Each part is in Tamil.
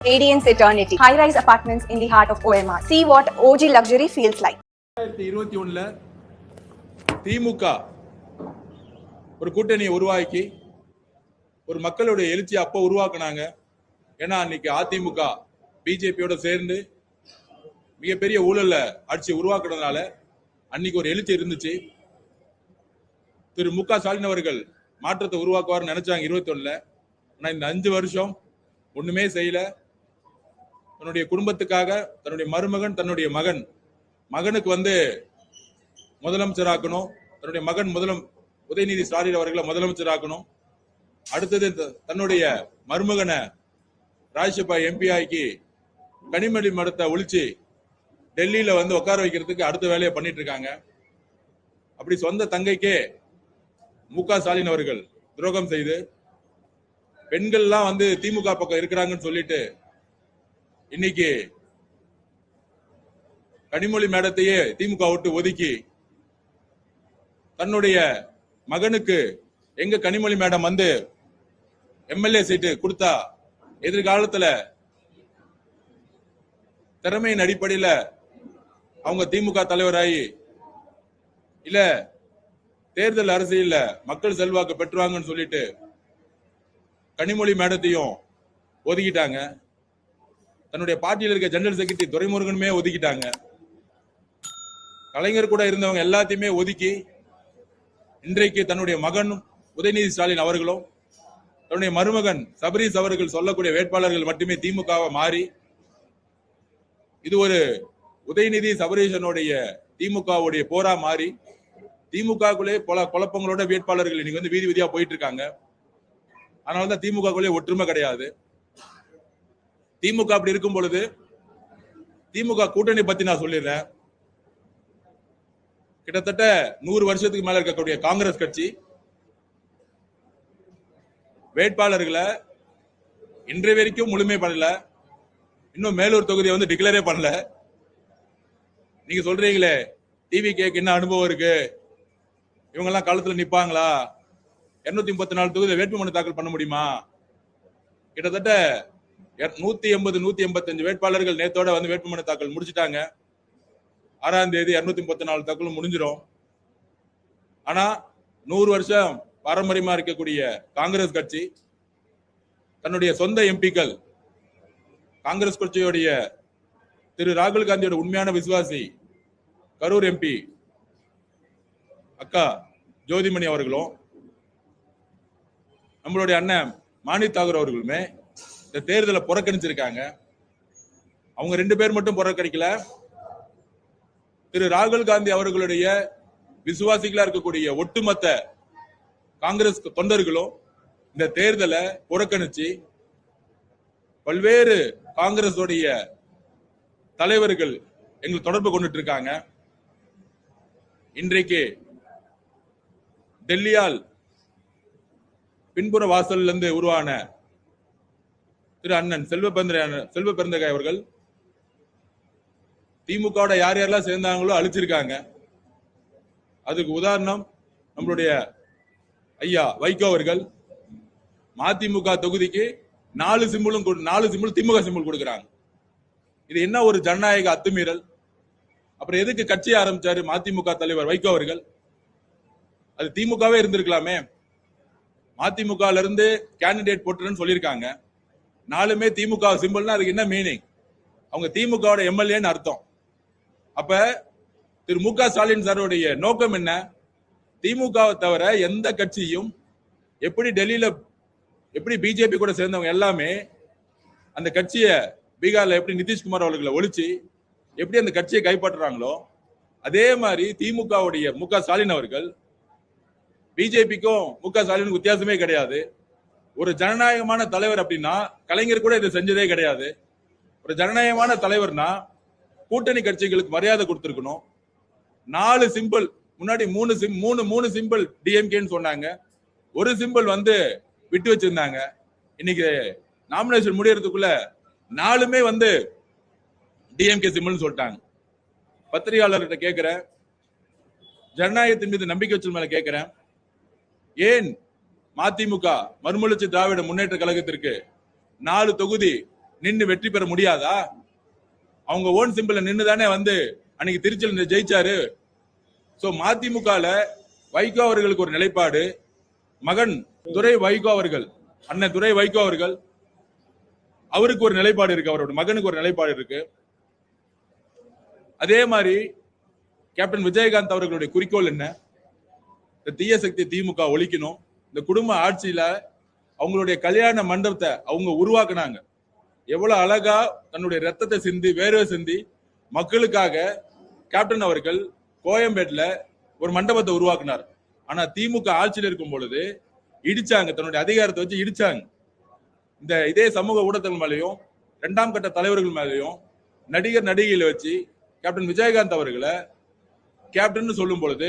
Radiance Eternity. High-rise apartments in the heart of OMR. See what OG luxury feels like. 2021 திமுக ஒரு கூட்டணியை உருவாக்கி ஒரு மக்களுடைய எழுச்சி அப்ப உருவாக்குனாங்க. ஏன்னா அன்னைக்கு அதிமுக பிஜேபியோட சேர்ந்து மிகப்பெரிய ஊழல்ல ஆட்சி உருவாக்குறதுனால அன்னைக்கு ஒரு எழுச்சி இருந்துச்சு. திரு மு க ஸ்டாலின் அவர்கள் மாற்றத்தை உருவாக்குவார்னு நினைச்சாங்க 21. ஆனா இந்த 5 வருஷம் ஒண்ணுமே செய்யல. தன்னுடைய குடும்பத்துக்காக தன்னுடைய மருமகன் தன்னுடைய மகனுக்கு முதலமைச்சராக்கணும். தன்னுடைய மகன் உதயநிதி ஸ்டாலின் அவர்களை முதலமைச்சராக்கணும். அடுத்தது தன்னுடைய மருமகனை ராஜ்யசபா எம்பி ஆக்கி கனிமொழி மடத்தை ஒழிச்சு டெல்லியில உட்கார வைக்கிறதுக்கு அடுத்த வேலையை பண்ணிட்டு இருக்காங்க. அப்படி சொந்த தங்கைக்கே மு க ஸ்டாலின் அவர்கள் துரோகம் செய்து பெண்கள்லாம் திமுக பக்கம் இருக்கிறாங்கன்னு சொல்லிட்டு இன்னைக்கு கனிமொழி மேடத்தையே திமுக விட்டு ஒதுக்கி தன்னுடைய மகனுக்கு எங்க கனிமொழி மேடம் எம்எல்ஏ சீட்டு கொடுத்தா எதிர்காலத்துல திறமையின் அடிப்படையில அவங்க திமுக தலைவராகி இல்ல தேர்தல் அரசியல்ல மக்கள் செல்வாக்கு பெற்றுவாங்கன்னு சொல்லிட்டு கனிமொழி மேடத்தையும் ஒதுக்கிட்டாங்க. தன்னுடைய பார்ட்டியில் இருக்க ஜெனரல் செக்ரட்டரி துரைமுருகனுமே ஒதுக்கிட்டாங்க. கலைஞர் கூட இருந்தவங்க எல்லாத்தையுமே ஒதுக்கி இன்றைக்கு தன்னுடைய மகன் உதயநிதி ஸ்டாலின் அவர்களும் தன்னுடைய மருமகன் சபரீஷ் அவர்கள் சொல்லக்கூடிய வேட்பாளர்கள் மட்டுமே திமுகவை மாறி இது ஒரு உதயநிதி சபரீஷனுடைய திமுகவுடைய போரா மாறி திமுகக்குள்ளே பல குழப்பங்களோட வேட்பாளர்கள் இன்னைக்கு வீதி வீதியா போயிட்டு இருக்காங்க. அதனாலதான் திமுகக்குள்ளே ஒற்றுமை கிடையாது. திமுக அப்படி இருக்கும் பொழுது திமுக கூட்டணி பத்தி நான் சொல்லிடுறேன். கிட்டத்தட்ட 100 வருஷத்துக்கு மேல இருக்கக்கூடிய காங்கிரஸ் கட்சி வேட்பாளர்களை இன்றைய வரைக்கும் முழுமை பண்ணல. இன்னும் மேலூர் தொகுதியை டிக்ளரே பண்ணல. நீங்க சொல்றீங்களே டிவி கேக்கு என்ன அனுபவம் இருக்கு, இவங்க எல்லாம் களத்துல நிப்பாங்களா, 234 தொகுதியை வேட்புமனு தாக்கல் பண்ண முடியுமா? கிட்டத்தட்ட 185 வேட்பாளர்கள் நேத்தோட வேட்புமனு தாக்கல் முடிச்சிட்டாங்க. 6ஆம் தேதி 234 தாக்கலும் முடிஞ்சிடும். ஆனா 100 வருஷம் பாரம்பரியமா இருக்கக்கூடிய காங்கிரஸ் கட்சி தன்னுடைய சொந்த எம்பிக்கள் காங்கிரஸ் கட்சியுடைய திரு ராகுல் காந்தியோட உண்மையான விசுவாசி கரூர் எம்பி அக்கா ஜோதிமணி அவர்களும் நம்மளுடைய அண்ணன் மாணிக் தாகூர் அவர்களுமே இந்த தேர்தலை புறக்கணிச்சிருக்காங்க. அவங்க 2 பேர் மட்டும் புறக்கணிக்கல. திரு ராகுல் காந்தி அவர்களுடைய விசுவாசிகளா இருக்கக்கூடிய ஒட்டுமொத்த காங்கிரஸ் தொண்டர்களும் இந்த தேர்தலை புறக்கணிச்சு பல்வேறு காங்கிரஸ் தலைவர்கள் எங்களுக்கு தொடர்பு கொண்டுட்டு இருக்காங்க. இன்றைக்கு டெல்லியால் பின்புற வாசல்ல இருந்து உருவான திரு அண்ணன் செல்வ பெருந்தகை அவர்கள் திமுக யார் யாரெல்லாம் சேர்ந்தாங்களோ அழிச்சிருக்காங்க. அதுக்கு உதாரணம் நம்மளுடைய ஐயா வைகோ அவர்கள் மதிமுக தொகுதிக்கு 4 சிம்பிள் திமுக சிம்பிள் கொடுக்கிறாங்க. இது என்ன ஒரு ஜனநாயக அத்துமீறல்? அப்புறம் எதுக்கு கட்சி ஆரம்பிச்சாரு மதிமுக தலைவர் வைகோ அவர்கள்? அது திமுகவே இருந்திருக்கலாமே. மதிமுக இருந்து கேண்டிடேட் போட்டுன்னு சொல்லியிருக்காங்க. 4மே திமுக சிம்பிள்னா அதுக்கு என்ன மீனிங்? அவங்க திமுக எம்எல்ஏன்னு அர்த்தம். அப்ப திரு மு க ஸ்டாலின் சாருடைய நோக்கம் என்ன? திமுகவை தவிர எந்த கட்சியும் எப்படி பிஜேபி கூட சேர்ந்தவங்க எல்லாமே அந்த கட்சியை பீகார்ல எப்படி நிதிஷ்குமார் அவர்களை ஒழிச்சு எப்படி அந்த கட்சியை கைப்பற்றுறாங்களோ அதே மாதிரி திமுகவுடைய மு க ஸ்டாலின் அவர்கள் பிஜேபிக்கும் மு க ஸ்டாலினுக்கும் வித்தியாசமே கிடையாது. ஒரு ஜனநாயகமான தலைவர் அப்படின்னா கலைஞர் கூட இதை செஞ்சதே கிடையாது. ஒரு ஜனநாயகமான தலைவர்னா கூட்டணி கட்சிகளுக்கு மரியாதை கொடுத்திருக்கணும். 4 சிம்பிள் முன்னாடி 3 சிம்பிள் டிஎம்கேன்னு சொன்னாங்க. ஒரு சிம்பிள் விட்டு வச்சிருந்தாங்க. இன்னைக்கு நாமினேஷன் முடியறதுக்குள்ள 4மே டிஎம்கே சிம்பிள்னு சொல்லிட்டாங்க. பத்திரிகையாளர்கிட்ட கேட்கிறேன், ஜனநாயகத்தின் மீது நம்பிக்கை வச்சல் மேல கேட்கிறேன், ஏன் மதிமுக மறுமலர்ச்சி திராவிட முன்னேற்ற கழகத்திற்கு 4 தொகுதி நின்னு வெற்றி பெற முடியாதா? அவங்க ஓன் சிம்பிள் நின்னு தானே வந்து அன்னைக்கு திருச்சியில் ஜெயிச்சாரு. சோ மதிமுகல வைகோ அவர்களுக்கு ஒரு நிலைப்பாடு, மகன் துரை வைகோ அவர்கள், அண்ணன் துரை வைகோ அவர்கள், அவருக்கு ஒரு நிலைப்பாடு இருக்கு, அவரோட மகனுக்கு ஒரு நிலைப்பாடு இருக்கு. அதே மாதிரி கேப்டன் விஜயகாந்த் அவர்களுடைய குறிக்கோள் என்ன? இந்த தீய சக்தி திமுக ஒழிக்கணும். இந்த குடும்ப ஆட்சியில அவங்களுடைய கல்யாண மண்டபத்தை அவங்க உருவாக்குனாங்க. எவ்வளவு அழகா தன்னுடைய ரத்தத்தை சிந்தி வேர்வை சிந்தி மக்களுக்காக கேப்டன் அவர்கள் கோயம்பேட்ல ஒரு மண்டபத்தை உருவாக்குனார். ஆனா திமுக ஆட்சியில் இருக்கும் பொழுது இடிச்சாங்க, தன்னுடைய அதிகாரத்தை வச்சு இடிச்சாங்க. இதே சமூக ஊடகங்கள் மேலையும் இரண்டாம் கட்ட தலைவர்கள் மேலையும் நடிகர் நடிகைகளை வச்சு கேப்டன் விஜயகாந்த் அவர்களை கேப்டன் சொல்லும் பொழுது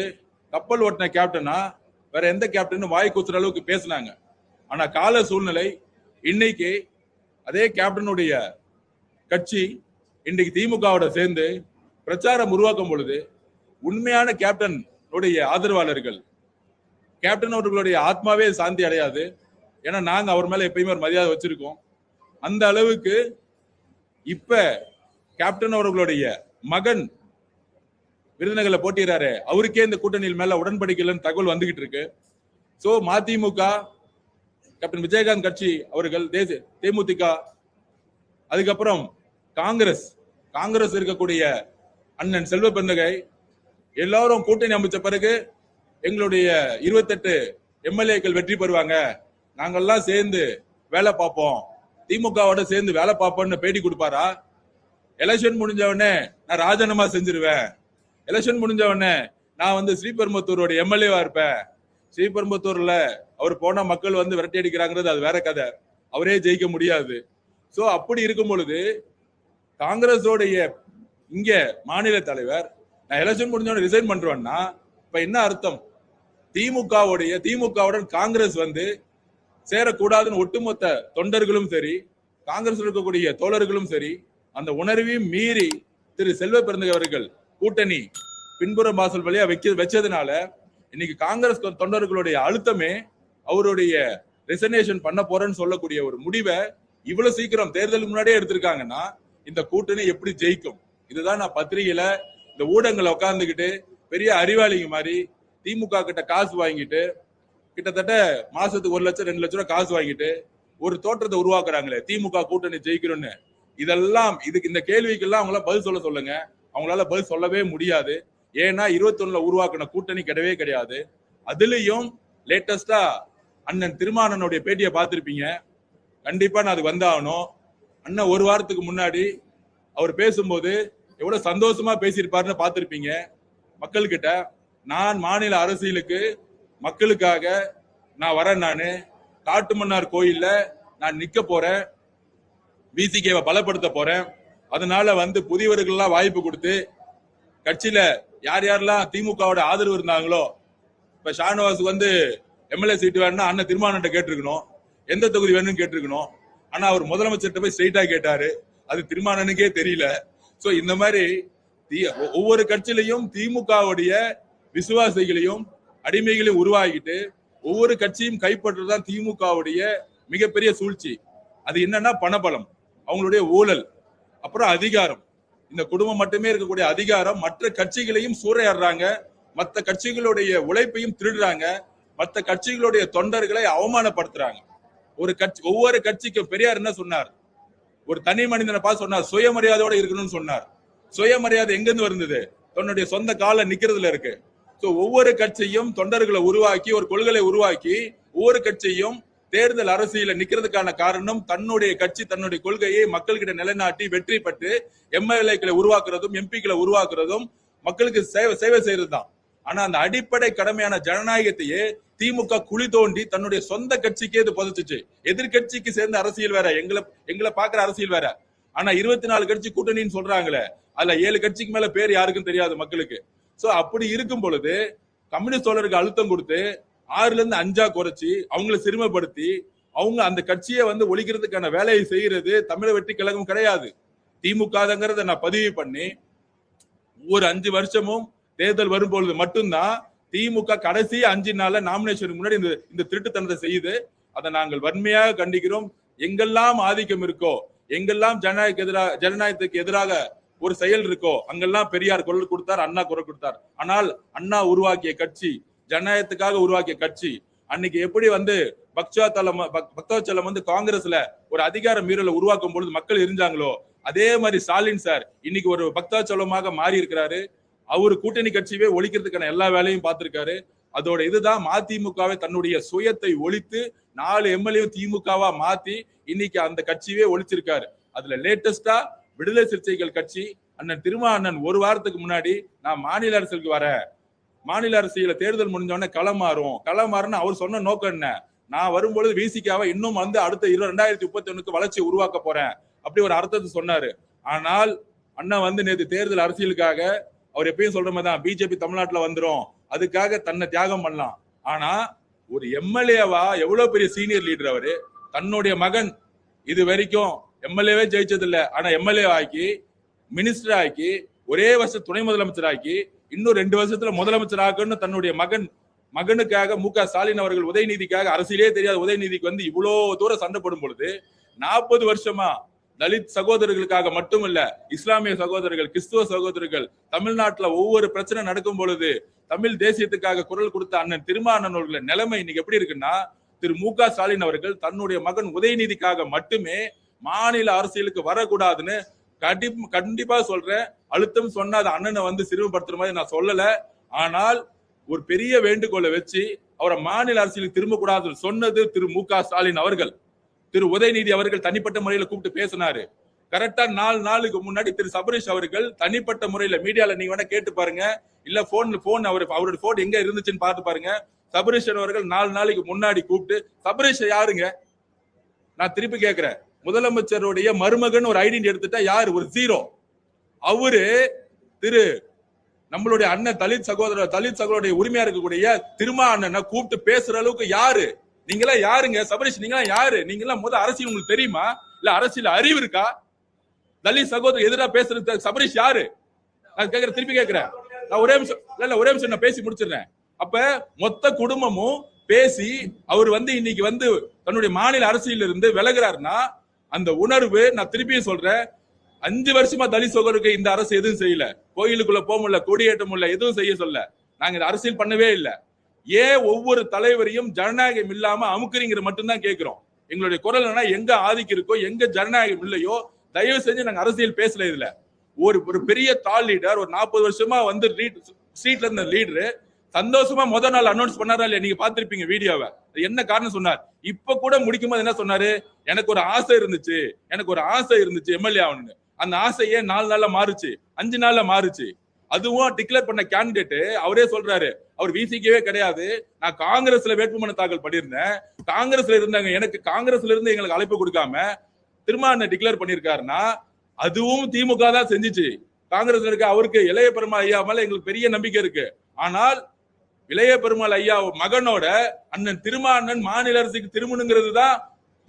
கப்பல் ஓட்டின கேப்டனா வேற எந்த கேப்டன் வாய் கூச்சுற அளவுக்கு பேசினாங்க. ஆனா கால சூழ்நிலை இன்னைக்கு அதே கேப்டனுடைய கட்சி இன்றைக்கு திமுகவோட சேர்ந்து பிரச்சாரம் உருவாக்கும் பொழுது உண்மையான கேப்டன் ஆதரவாளர்கள், கேப்டன் அவர்களுடைய ஆத்மாவே சாந்தி அடையாது. ஏன்னா நாங்க அவர் மேல எப்பயுமே ஒரு மரியாதை வச்சிருக்கோம். அந்த அளவுக்கு இப்ப கேப்டன் அவர்களுடைய மகன் விருதுநகர்ல போட்டிடுறாரு, அவருக்கே இந்த கூட்டணியில் மேல உடன்படிக்கைன்னு தகவல் வந்துகிட்டு இருக்கு. சோ மதிமுக, கேப்டன் விஜயகாந்த் கட்சி அவர்கள், தேமுதிக, அதுக்கப்புறம் காங்கிரஸ் இருக்கக்கூடிய அண்ணன் செல்வ பெருந்தகை எல்லாரும் கூட்டணி அமைச்ச பிறகு எங்களுடைய 28 எம்எல்ஏக்கள் வெற்றி பெறுவாங்க, நாங்கெல்லாம் சேர்ந்து வேலை பார்ப்போம், திமுகவோட சேர்ந்து வேலை பார்ப்போம்னு பேட்டி கொடுப்பாரா? எலெக்ஷன் முடிஞ்ச உடனே நான் ராஜினாமா செஞ்சிருவேன், எலெக்ஷன் முடிஞ்ச உடனே நான் வந்து ஸ்ரீபெரும்புத்தூரோட எம்எல்ஏவா இருப்பேன், ஸ்ரீபெரும்புத்தூர்ல அவர் போன மக்கள் வந்து விரட்டி அடிக்கிறாங்கிறது அது வேற கதை, அவரே ஜெயிக்க முடியாது. சோ அப்படி இருக்கும் பொழுது காங்கிரஸோடைய இங்க மாநில தலைவர் நான் எலெக்ஷன் முடிஞ்சோட ரிசைன் பண்றேன்னா இப்ப என்ன அர்த்தம்? திமுகவுடன் காங்கிரஸ் வந்து சேரக்கூடாதுன்னு ஒட்டுமொத்த தொண்டர்களும் சரி, காங்கிரஸ் இருக்கக்கூடிய தோழர்களும் சரி, அந்த உணர்வையும் மீறி திரு செல்வ பெருந்தகை அவர்கள் கூட்டணி பின்புற வாசல் வழியா வச்சதுனால இன்னைக்கு காங்கிரஸ் தொண்டர்களுடைய அழுத்தமே அவருடைய ரெசனேஷன் பண்ண போறேன்னு சொல்லக்கூடிய ஒரு முடிவை இவ்வளவு சீக்கிரம் தேர்தலுக்கு முன்னாடியே எடுத்திருக்காங்கன்னா இந்த கூட்டணி எப்படி ஜெயிக்கும்? இதுதான் நான் பத்திரிகையில இந்த ஊடகங்களை உட்கார்ந்துகிட்டு பெரிய அறிவாளிங்க மாதிரி திமுக கிட்ட காசு வாங்கிட்டு கிட்டத்தட்ட மாசத்துக்கு 1 லட்சம் 2 லட்சம் ரூபாய் காசு வாங்கிட்டு ஒரு தோற்றத்தை உருவாக்குறாங்களே திமுக கூட்டணி ஜெயிக்கணும்னு. இதெல்லாம் இந்த கேள்விக்கெல்லாம் அவங்களால பதில் சொல்லுங்க. அவங்களால பதில் சொல்லவே முடியாது. ஏன்னா 21ல உருவாக்குன கூட்டணி கிடையவே கிடையாது. அதுலயும் லேட்டஸ்டா அண்ணன் திருமானனுடைய பேட்டியை பார்த்திருப்பீங்க. கண்டிப்பா நான் அது வந்தாகணும். அண்ணன் ஒரு வாரத்துக்கு முன்னாடி அவர் பேசும்போது எவ்வளவு சந்தோஷமா பேசியிருப்பாருன்னு பார்த்திருப்பீங்க. மக்கள்கிட்ட நான் மாநில அரசியலுக்கு மக்களுக்காக நான் வரேன், நானு காட்டுமன்னார் கோயில்ல நான் நிக்க போறேன், விசிகேவை பலப்படுத்த போறேன், அதனால வந்து புதியவர்கள் எல்லாம் வாய்ப்பு கொடுத்து கட்சியில யார் யாரெல்லாம் திமுகவோட ஆதரவு இருந்தாங்களோ, இப்ப ஷானவாஸுக்கு வந்து எம்எல்ஏ சீட்டு வேணும்னா அண்ணன் திருமானன்ட்ட கேட்டிருக்கணும், எந்த தொகுதி வேணும்னு கேட்டிருக்கணும். ஆனா அவர் முதலமைச்சர்கிட்ட போய் ஸ்ட்ரெயிட்டா கேட்டாரு, அது திருமானனுக்கே தெரியல. சோ இந்த மாதிரி ஒவ்வொரு கட்சியிலையும் திமுகவுடைய விசுவாசிகளையும் அடிமைகளையும் உருவாக்கிட்டு ஒவ்வொரு கட்சியும் கைப்பற்றுறதுதான் திமுகவுடைய மிகப்பெரிய சூழ்ச்சி. அது என்னன்னா பணபலம், அவங்களுடைய ஊழல், அப்புறம் அதிகாரம். இந்த குடும்பம் மட்டுமே இருக்கக்கூடிய அதிகாரம் மற்ற கட்சிகளையும் சூறையாடுறாங்க, மற்ற கட்சிகளுடைய உழைப்பையும் திருடுறாங்க, மற்ற கட்சிகளுடைய தொண்டர்களை அவமானப்படுத்துறாங்க. ஒவ்வொரு கட்சிக்கும் பெரியார் என்ன சொன்னார்? ஒரு தனி மனிதனை பார்த்து சொன்னார், சுயமரியாதையோட இருக்கணும்னு சொன்னார். சுயமரியாதை எங்கிருந்து வருந்தது? தன்னுடைய சொந்த கால நிக்கிறதுல இருக்கு. சோ ஒவ்வொரு கட்சியும் தொண்டர்களை உருவாக்கி ஒரு கொள்கையை உருவாக்கி ஒவ்வொரு கட்சியும் தேர்தல் அரசியல நிக்கிறதுக்கான காரணம் தன்னுடைய கட்சி தன்னுடைய கொள்கையை மக்கள்கிட்ட நிலைநாட்டி வெற்றி பெற்று எம்எல்ஏக்களை உருவாக்குறதும் எம்பிக்களை உருவாக்குறதும் மக்களுக்கு சேவை செய்யறதுதான். ஆனா அந்த அடிப்படை கடமையான ஜனநாயகத்தையே திமுக குழி தோண்டி தன்னுடைய சொந்த கட்சிக்கே இது புதைச்சிச்சு. எதிர்கட்சிக்கு சேர்ந்த அரசியல் வேற, எங்களை பாக்குற அரசியல் வேற. ஆனா 24 கட்சி கூட்டணின்னு சொல்றாங்களே, அதுல 7 கட்சிக்கு மேல பேர் யாருக்கும் தெரியாது மக்களுக்கு. சோ அப்படி இருக்கும் பொழுது கம்யூனிஸ்ட் தோழருக்கு அழுத்தம் கொடுத்து 6ல இருந்து 5ஆ குறைச்சி அவங்களை சிறுமைப்படுத்தி அவங்க அந்த கட்சியை வந்து ஒழிக்கிறதுக்கான வேலையை செய்யறது தமிழக வெற்றி கழகம் கிடையாது, திமுகங்கிறத நான் பதிவு பண்ணி ஒவ்வொரு 5 வருஷமும் தேர்தல் வரும்பொழுது மட்டும்தான் திமுக கடைசி 5 நாள்ல நாமினேஷனுக்கு முன்னாடி இந்த திருட்டுத்தனத்தை செய்யுது. அதை நாங்கள் வன்மையாக கண்டிக்கிறோம். எங்கெல்லாம் ஆதிக்கம் இருக்கோ, எங்கெல்லாம் ஜனநாயகத்துக்கு எதிராக ஒரு செயல் இருக்கோ அங்கெல்லாம் பெரியார் குரல் கொடுத்தார், அண்ணா குரல் கொடுத்தார். ஆனால் அண்ணா உருவாக்கிய கட்சி, ஜனநாயகத்துக்காக உருவாக்கிய கட்சி, அன்னைக்கு எப்படி வந்து பக்தவச்சலம் வந்து காங்கிரஸ்ல ஒரு அதிகார மீறலை உருவாக்கும் பொழுது மக்கள் எரிஞ்சாங்களோ, அதே மாதிரி ஸ்டாலின் சார் இன்னைக்கு ஒரு பக்தவச்சலமாக மாறி இருக்கிறாரு. அவரு கூட்டணி கட்சியே ஒழிக்கிறதுக்கான எல்லா வேலையும் பார்த்திருக்காரு. அதோட இதுதான் மதிமுகவை தன்னுடைய சுயத்தை ஒழித்து 4 எம்எல்ஏ திமுகவா மாத்தி இன்னைக்கு அந்த கட்சியே ஒழிச்சிருக்காரு. அதுல லேட்டஸ்டா விடுதலை சிறுத்தைகள் கட்சி அண்ணன் திருமாவண்ணன் ஒரு வாரத்துக்கு முன்னாடி நான் மாநில அரசுக்கு வரேன், மாநில அரசியல தேர்தல் முடிஞ்சோடனே களம் மாறுன்னு அவர் சொன்ன நோக்கம் என்ன, நான் வரும்பொழுது விசிகாவை இன்னும் வந்து அடுத்த 2031 வளர்ச்சி உருவாக்க போறேன் அப்படி ஒரு அர்த்தத்தை சொன்னாரு. ஆனால் அண்ணா வந்து நேற்று தேர்தல் அரசியலுக்காக அவர் எப்பயும் சொல்ற மாதிரி தான் பிஜேபி தமிழ்நாட்டுல வந்துரும், அதுக்காக தன்னை தியாகம் பண்ணலாம். ஆனா ஒரு எம்எல்ஏவா எவ்வளவு பெரிய சீனியர் லீடர் அவரு, தன்னுடைய மகன் இது வரைக்கும் எம்எல்ஏவே ஜெயிச்சது இல்ல, ஆனா எம்எல்ஏ ஆக்கி மினிஸ்டர் ஆக்கி ஒரே வருஷம் துணை முதலமைச்சர் ஆக்கி இன்னும் 2 வருஷத்துல முதலமைச்சர் ஆக்குன்னு தன்னுடைய மகனுக்காக மு.க. ஸ்டாலின் அவர்கள் உதயநிதிக்காக, அரசியலே தெரியாத உதயநிதிக்கு வந்து இவ்வளவு தூரம் சண்டைப்படும் பொழுது 40 வருஷமா தலித் சகோதரர்களுக்காக மட்டுமல்ல, இஸ்லாமிய சகோதரர்கள், கிறிஸ்துவ சகோதரர்கள், தமிழ்நாட்டுல ஒவ்வொரு பிரச்சனை நடக்கும் பொழுது தமிழ் தேசியத்துக்காக குரல் கொடுத்த அண்ணன் திருமாவண்ணன் அவர்கள் நிலைமை இன்னைக்கு எப்படி இருக்குன்னா, திரு மு.க. ஸ்டாலின் அவர்கள் தன்னுடைய மகன் உதயநிதிக்காக மட்டுமே மாநில அரசியலுக்கு வரக்கூடாதுன்னு கண்டிப்பா சொல்றேன். அழுத்தம் சொன்னா அது அண்ணனை வந்து சிறுமப்படுத்துற மாதிரி நான் சொல்லல. ஆனால் ஒரு பெரிய வேண்டுகோளை வச்சு அவரை மாநில அரசியலுக்கு திரும்ப கூடாதுன்னு சொன்னது திரு மு.க. ஸ்டாலின் அவர்கள். திரு உதயநிதி அவர்கள் தனிப்பட்ட முறையில கூப்பிட்டு பேசினாரு. கரெக்டா 4 நாளுக்கு முன்னாடி திரு சபரீஷ் அவர்கள் தனிப்பட்ட முறையில மீடியால நீங்க வேணா கேட்டு பாருங்க, இல்ல போன் அவருடைய போன் எங்க இருந்துச்சுன்னு பார்த்து பாருங்க. சபரீஷ் அவர்கள் 4 நாளைக்கு முன்னாடி கூப்பிட்டு, சபரீஷ் யாருங்க, நான் திருப்பி கேட்கிறேன், முதலமைச்சருடைய மருமகன் ஒரு ஐடென்டி எடுத்துட்டா யாரு, ஒரு ஜீரோ. அவரு திரு நம்மளுடைய அண்ணன் தலித் சகோதரருடைய உரிமையா இருக்கக்கூடிய திருமாவண்ணனை கூப்பிட்டு பேசுற அளவுக்கு யாரு, நீங்களா யாருங்க சபரீஷ், நீங்களா யாரு, நீங்களா அரசியல் உங்களுக்கு தெரியுமா, இல்ல அரசியல் அறிவு இருக்கா? தலித் சகோதரர் எதிராக பேசுறது சபரீஷ் யாரு, நான் கேட்கிறேன், திருப்பி கேட்கிறேன். நான் ஒரே நிமிஷம் நான் பேசி முடிச்சிடுறேன். அப்ப மொத்த குடும்பமும் பேசி அவர் வந்து இன்னைக்கு வந்து தன்னுடைய மாநில அரசியல இருந்து விலகுறாருன்னா அந்த உணர்வு, நான் திருப்பியும் சொல்றேன், 5 வருஷமா தலித் சகோதரருக்கு இந்த அரசு எதுவும் செய்யல, கோயிலுக்குள்ள போக முடியல, கொடியேற்ற முடியல, எதுவும் செய்ய சொல்ல, நாங்க இந்த அரசியல் பண்ணவே இல்லை. ஏன் ஒவ்வொரு தலைவரையும் ஜனநாயகம் இல்லாம அமுக்குறீங்கிற மட்டும்தான் கேட்கிறோம். எங்களுடைய குரல் என்ன, எங்க ஆதிக்கம் இருக்கோ, எங்க ஜனநாயகம் இல்லையோ தயவு செஞ்சு நாங்க அரசியல் பேசல. இதுல ஒரு பெரிய தால் லீடர், ஒரு 40 வருஷமா வந்து ஸ்ட்ரீட்ல இருந்த லீடரு சந்தோஷமா முதல் நாள் அனௌன்ஸ் பண்ணாரா இல்லையா, நீங்க பாத்திருப்பீங்க வீடியோவை. என்ன காரணம் சொன்னார், இப்ப கூட முடிக்கும் போது என்ன சொன்னாரு, எனக்கு ஒரு ஆசை இருந்துச்சு எம்எல்ஏ ஆகணும்னு. அந்த ஆசையே 4 நாள்ல மாறுச்சு, 5 நாள்ல மாறுச்சு. அதுவும் டிக்ளேர் பண்ண கேண்டிடேட் அவரே சொல்றாரு, அவர் விசிகவே கிடையாது, நான் காங்கிரஸ்ல வேட்புமனு தாக்கல் பண்ணியிருந்தேன், காங்கிரஸ்ல இருந்தாங்க, எனக்கு காங்கிரஸ்ல இருந்து எங்களுக்கு அழைப்பு கொடுக்காம திருமாவண்ணன் டிக்ளேர் பண்ணிருக்காருன்னா அதுவும் திமுக தான் செஞ்சிச்சு. காங்கிரஸ்ல இருக்க அவருக்கு இளைய பெருமாள் ஐயா மேல எங்களுக்கு பெரிய நம்பிக்கை இருக்கு. ஆனால் இளைய பெருமாள் ஐயா மகனோட அண்ணன் திருமாவண்ணன் மாநில அரசுக்கு திரும்பணுங்கிறது தான்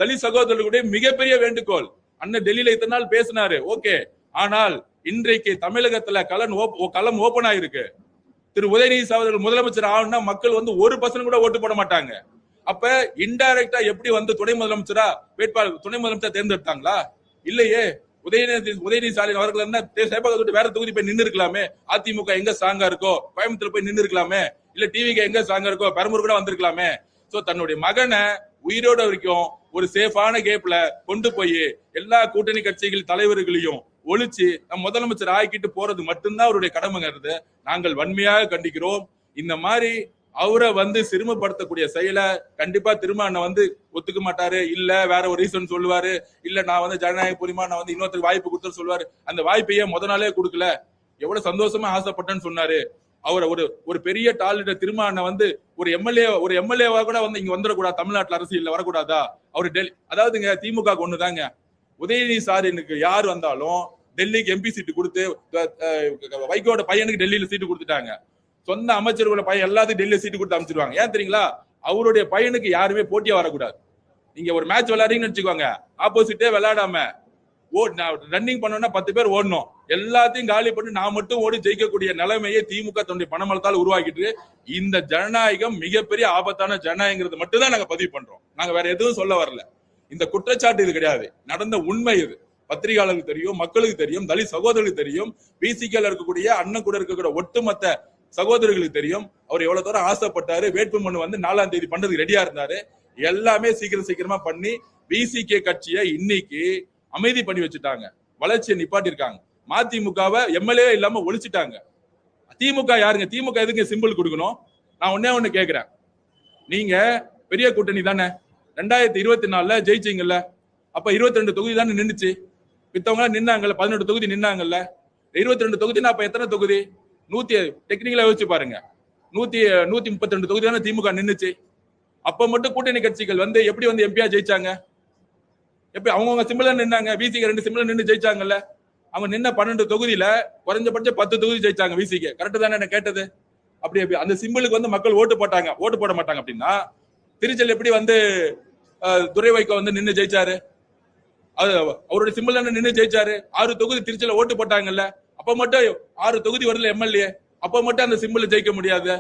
தலித் சகோதரர்களுடைய மிகப்பெரிய வேண்டுகோள். அண்ணன் டெல்லியில இத்தனை நாள் பேசினாரு, ஓகே. ஆனால் இன்றைக்கு தமிழகத்துல களம் ஓபன் ஆயிருக்கு. திரு உதயநிதி சகோதரர்கள் முதலமைச்சர் ஆகணும்னா மக்கள் வந்து 1% கூட ஓட்டு போட மாட்டாங்க. அப்ப இன்டைரக்டா எப்படி வந்து துணை முதலமைச்சர் தேர்ந்தெடுத்தாங்களா? இல்லையே. உதயநிதி ஸ்டாலின் அவர்கள் என்ன சேப்பாக்கத்தை வேற தொகுதி போய் நின்று இருக்கலாமே, அதிமுக எங்க ஸ்ட்ராங்கா இருக்கோ கோயம்புத்தூர் போய் நின்று இருக்கலாமே, இல்ல டிவிக்கு எங்க ஸ்ட்ராங்கா இருக்கோ பெரம்பூர் கூட வந்திருக்கலாமே. சோ தன்னுடைய மகனை உயிரோட வரைக்கும் ஒரு சேஃபான கேப்ல கொண்டு போய் எல்லா கூட்டணி கட்சிகள் தலைவர்களையும் ஒழிச்சு முதலமைச்சர் ஆக்கிட்டு போறது மட்டும்தான் அவருடைய கடமைங்கிறது நாங்கள் வன்மையாக கண்டிக்கிறோம். இந்த மாதிரி அவரை வந்து சிறுமப்படுத்தக்கூடிய செயலை கண்டிப்பா திருமாவண்ணன் வந்து ஒத்துக்க மாட்டாரு. இல்ல வேற ஒரு ரீசன் சொல்லுவாரு, இல்ல நான் வந்து ஜனநாயக பூர்வமா நான் வந்து இன்னொருத்தருக்கு வாய்ப்பு கொடுத்து சொல்லுவாரு. அந்த வாய்ப்பையே நாளே கொடுக்கல, எவ்வளவு சந்தோஷமா ஆசைப்பட்டேன்னு சொன்னாரு. அவரை ஒரு பெரிய டாலிட திருமாவண்ணன் வந்து ஒரு எம்எல்ஏவா கூட வந்து இங்க வந்துடக்கூடாது, தமிழ்நாட்டுல அரசியல்ல வரக்கூடாதா? அவரு டெல்லி, அதாவதுங்க திமுக ஒண்ணுதாங்க, உதயநிதி ஸ்டாலினுக்கு யார் வந்தாலும் டெல்லிக்கு எம்பி சீட்டு கொடுத்து வைகோட பையனுக்கு டெல்லியில சீட்டு கொடுத்துட்டாங்க. சொந்த அமைச்சர்களோட பையன் எல்லாத்தையும் டெல்லியில சீட்டு கொடுத்து அமைச்சிருவாங்க. ஏன் தெரியுங்களா? அவருடைய பையனுக்கு யாருமே போட்டியா வரக்கூடாது. நீங்க ஒரு மேட்ச் விளையாடுறீங்கன்னு வச்சுக்கோங்க, ஆப்போசிட்டே விளையாடாம ரன்னிங் பண்ணோம்னா 10 பேர் ஓடணும், எல்லாத்தையும் காலி பண்ணி நான் மட்டும் ஓடி ஜெயிக்கக்கூடிய நிலைமையை திமுக தன்னுடைய பணமளத்தால் உருவாக்கிட்டு, இந்த ஜனநாயகம் மிகப்பெரிய ஆபத்தான ஜனநாயகங்கிறது மட்டும் தான் நாங்க பதிவு பண்றோம். நாங்க வேற எதுவும் சொல்ல வரல. இந்த குற்றச்சாட்டு இது கிடையாது, நடந்த உண்மை இது. பத்திரிகையாளர்களுக்கு தெரியும், மக்களுக்கு தெரியும், தலித் சகோதரர்களுக்கு தெரியும், பிசிகேல இருக்கக்கூடிய அண்ணன் கூட இருக்கக்கூடிய ஒட்டுமொத்த சகோதரர்களுக்கு தெரியும். அவர் எவ்வளவு தூரம் ஆசைப்பட்டாரு, வேட்புமனு வந்து 4ஆம் தேதி பண்றதுக்கு ரெடியா இருந்தாரு. எல்லாமே சீக்கிரமா பண்ணி பிசிகே கட்சியை இன்னைக்கு அமைதி பண்ணி வச்சுட்டாங்க, வளர்ச்சியை நிப்பாட்டிருக்காங்க. மதிமுகவை எம்எல்ஏ இல்லாம ஒழிச்சிட்டாங்க. திமுக யாருங்க? திமுக எதுக்கு சிம்பிள் கொடுக்கணும்? நான் ஒண்ணு கேக்குறேன். நீங்க பெரிய கூட்டணி தானே, 2024 ஜெயிச்சீங்கல்ல, அப்ப 22 தொகுதி தானே நின்னுச்சு. மித்தவங்க நின்னாங்கல்ல, 18 தொகுதி நின்னாங்கல்ல. 22 தொகுதினா அப்ப எத்தனை தொகுதி? 100 டெக்னிக்கலா யோசிச்சு பாருங்க. 132 தொகுதி தானே திமுக நின்னுச்சு. அப்ப மட்டும் கூட்டணி கட்சிகள் வந்து எப்படி வந்து எம்பியா ஜெயிச்சாங்க? எப்படி அவங்க சிம்பிளா நின்னாங்க? விசிக்கு 2 சிம்பிளா நின்று ஜெயிச்சாங்கல்ல. அவங்க நின்ன 12 தொகுதியில குறைஞ்சபட்சம் 10 தொகுதி ஜெயிச்சாங்க விசிக்கு. கரெக்ட் தானே என்ன கேட்டது? அப்படி அந்த சிம்பிளுக்கு வந்து மக்கள் ஓட்டு போட்டாங்க. ஓட்டு போட மாட்டாங்க அப்படின்னா திருச்செல் எப்படி வந்து துரை வைகோ வந்து நின்று ஜெயிச்சாரு? அவருடைய சிம்பிள் தானே நின்று ஜெயிச்சாரு. 6 தொகுதி திருச்சியில ஓட்டு போட்டாங்கல்ல. அப்ப மட்டும் 6 தொகுதி வரல எம்எல்ஏ, அப்ப மட்டும் அந்த சிம்பிள் ஜெயிக்க முடியாது.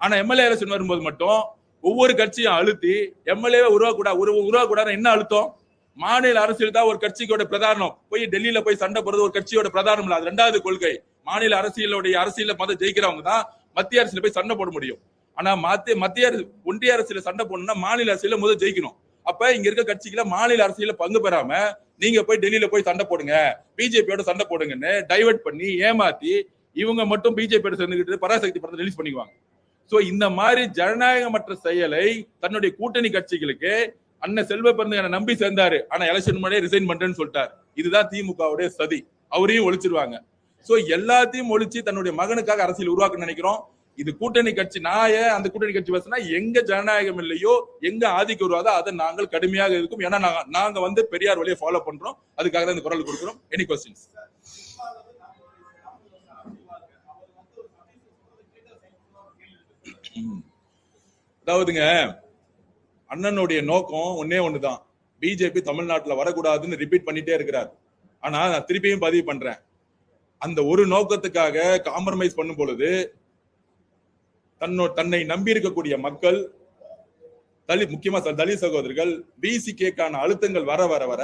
ஆனா எம்எல்ஏ எலெக்ஷன் வரும்போது மட்டும் ஒவ்வொரு கட்சியும் அழுத்தி எம்எல்ஏ உருவாக்கூடாது. என்ன அழுத்தம்? மாநில அரசியல் தான் ஒரு கட்சியோட பிரதானம். போய் டெல்லியில போய் சண்டை போறது ஒரு கட்சியோட பிரதானம் இல்ல. அது 2வது கொள்கை. மாநில அரசியல மத ஜெயிக்கிறவங்க தான் மத்திய அரசியல போய் சண்டை போட முடியும். ஆனா ஒன்றிய அரசியல சண்டை போடணும்னா மாநில அரசியல முதல் ஜெயிக்கணும். அப்ப இங்க இருக்க கட்சிகளை மாநில அரசியல பங்கு பெறாம நீங்க போய் டெல்லியில போய் சண்டை போடுங்க, பிஜேபியோட சண்டை போடுங்கன்னு டைவர்ட் பண்ணி ஏமாத்தி இவங்க மட்டும் பிஜேபியோட சேர்ந்துக்கிட்டு பராசக்தி படத்தை ரிலீஸ் பண்ணிக்குவாங்க. சோ இந்த மாதிரி ஜனநாயகமற்ற செயலை தன்னுடைய கூட்டணி கட்சிகளுக்கு அண்ணன் செல்வ பெருந்தகனை நம்பி சேர்ந்தாரு. ஆனா எலெக்ஷன் முன்னாடியே ரிசைன் பண்றேன்னு சொல்லிட்டாரு. இதுதான் திமுகவுடைய சதி. அவரையும் ஒழிச்சிருவாங்க. சோ எல்லாத்தையும் ஒழிச்சு தன்னுடைய மகனுக்காக அரசியல் உருவாக்க நினைக்கிறோம். இது கூட்டணி கட்சி. அந்த கூட்டணி கட்சி பேசினா எங்க ஜனநாயகம் இல்லையோ, எங்க ஆதிக்கம் வருவாதோ அதை நாங்கள் கடுமையாக இருக்கும். ஏன்னா நாங்க வந்து பெரியார் வழியை ஃபாலோ பண்றோம். அதுக்காக தான் இந்த குரல் கொடுக்கிறோம். Any questions? அதாவதுங்க, அண்ணனுடைய நோக்கம் ஒன்னே ஒண்ணுதான். பிஜேபி தமிழ்நாட்டுல வரக்கூடாதுன்னு ரிப்பீட் பண்ணிட்டே இருக்கிறார். ஆனா நான் திருப்பியும் பதிவு பண்றேன், அந்த ஒரு நோக்கத்துக்காக காம்ப்ரமைஸ் பண்ணும் பொழுது தன்னை நம்பி இருக்கக்கூடிய மக்கள், முக்கியமா தலித் சகோதரர்கள், பிசிகேக்கான அழுத்தங்கள் வர வர வர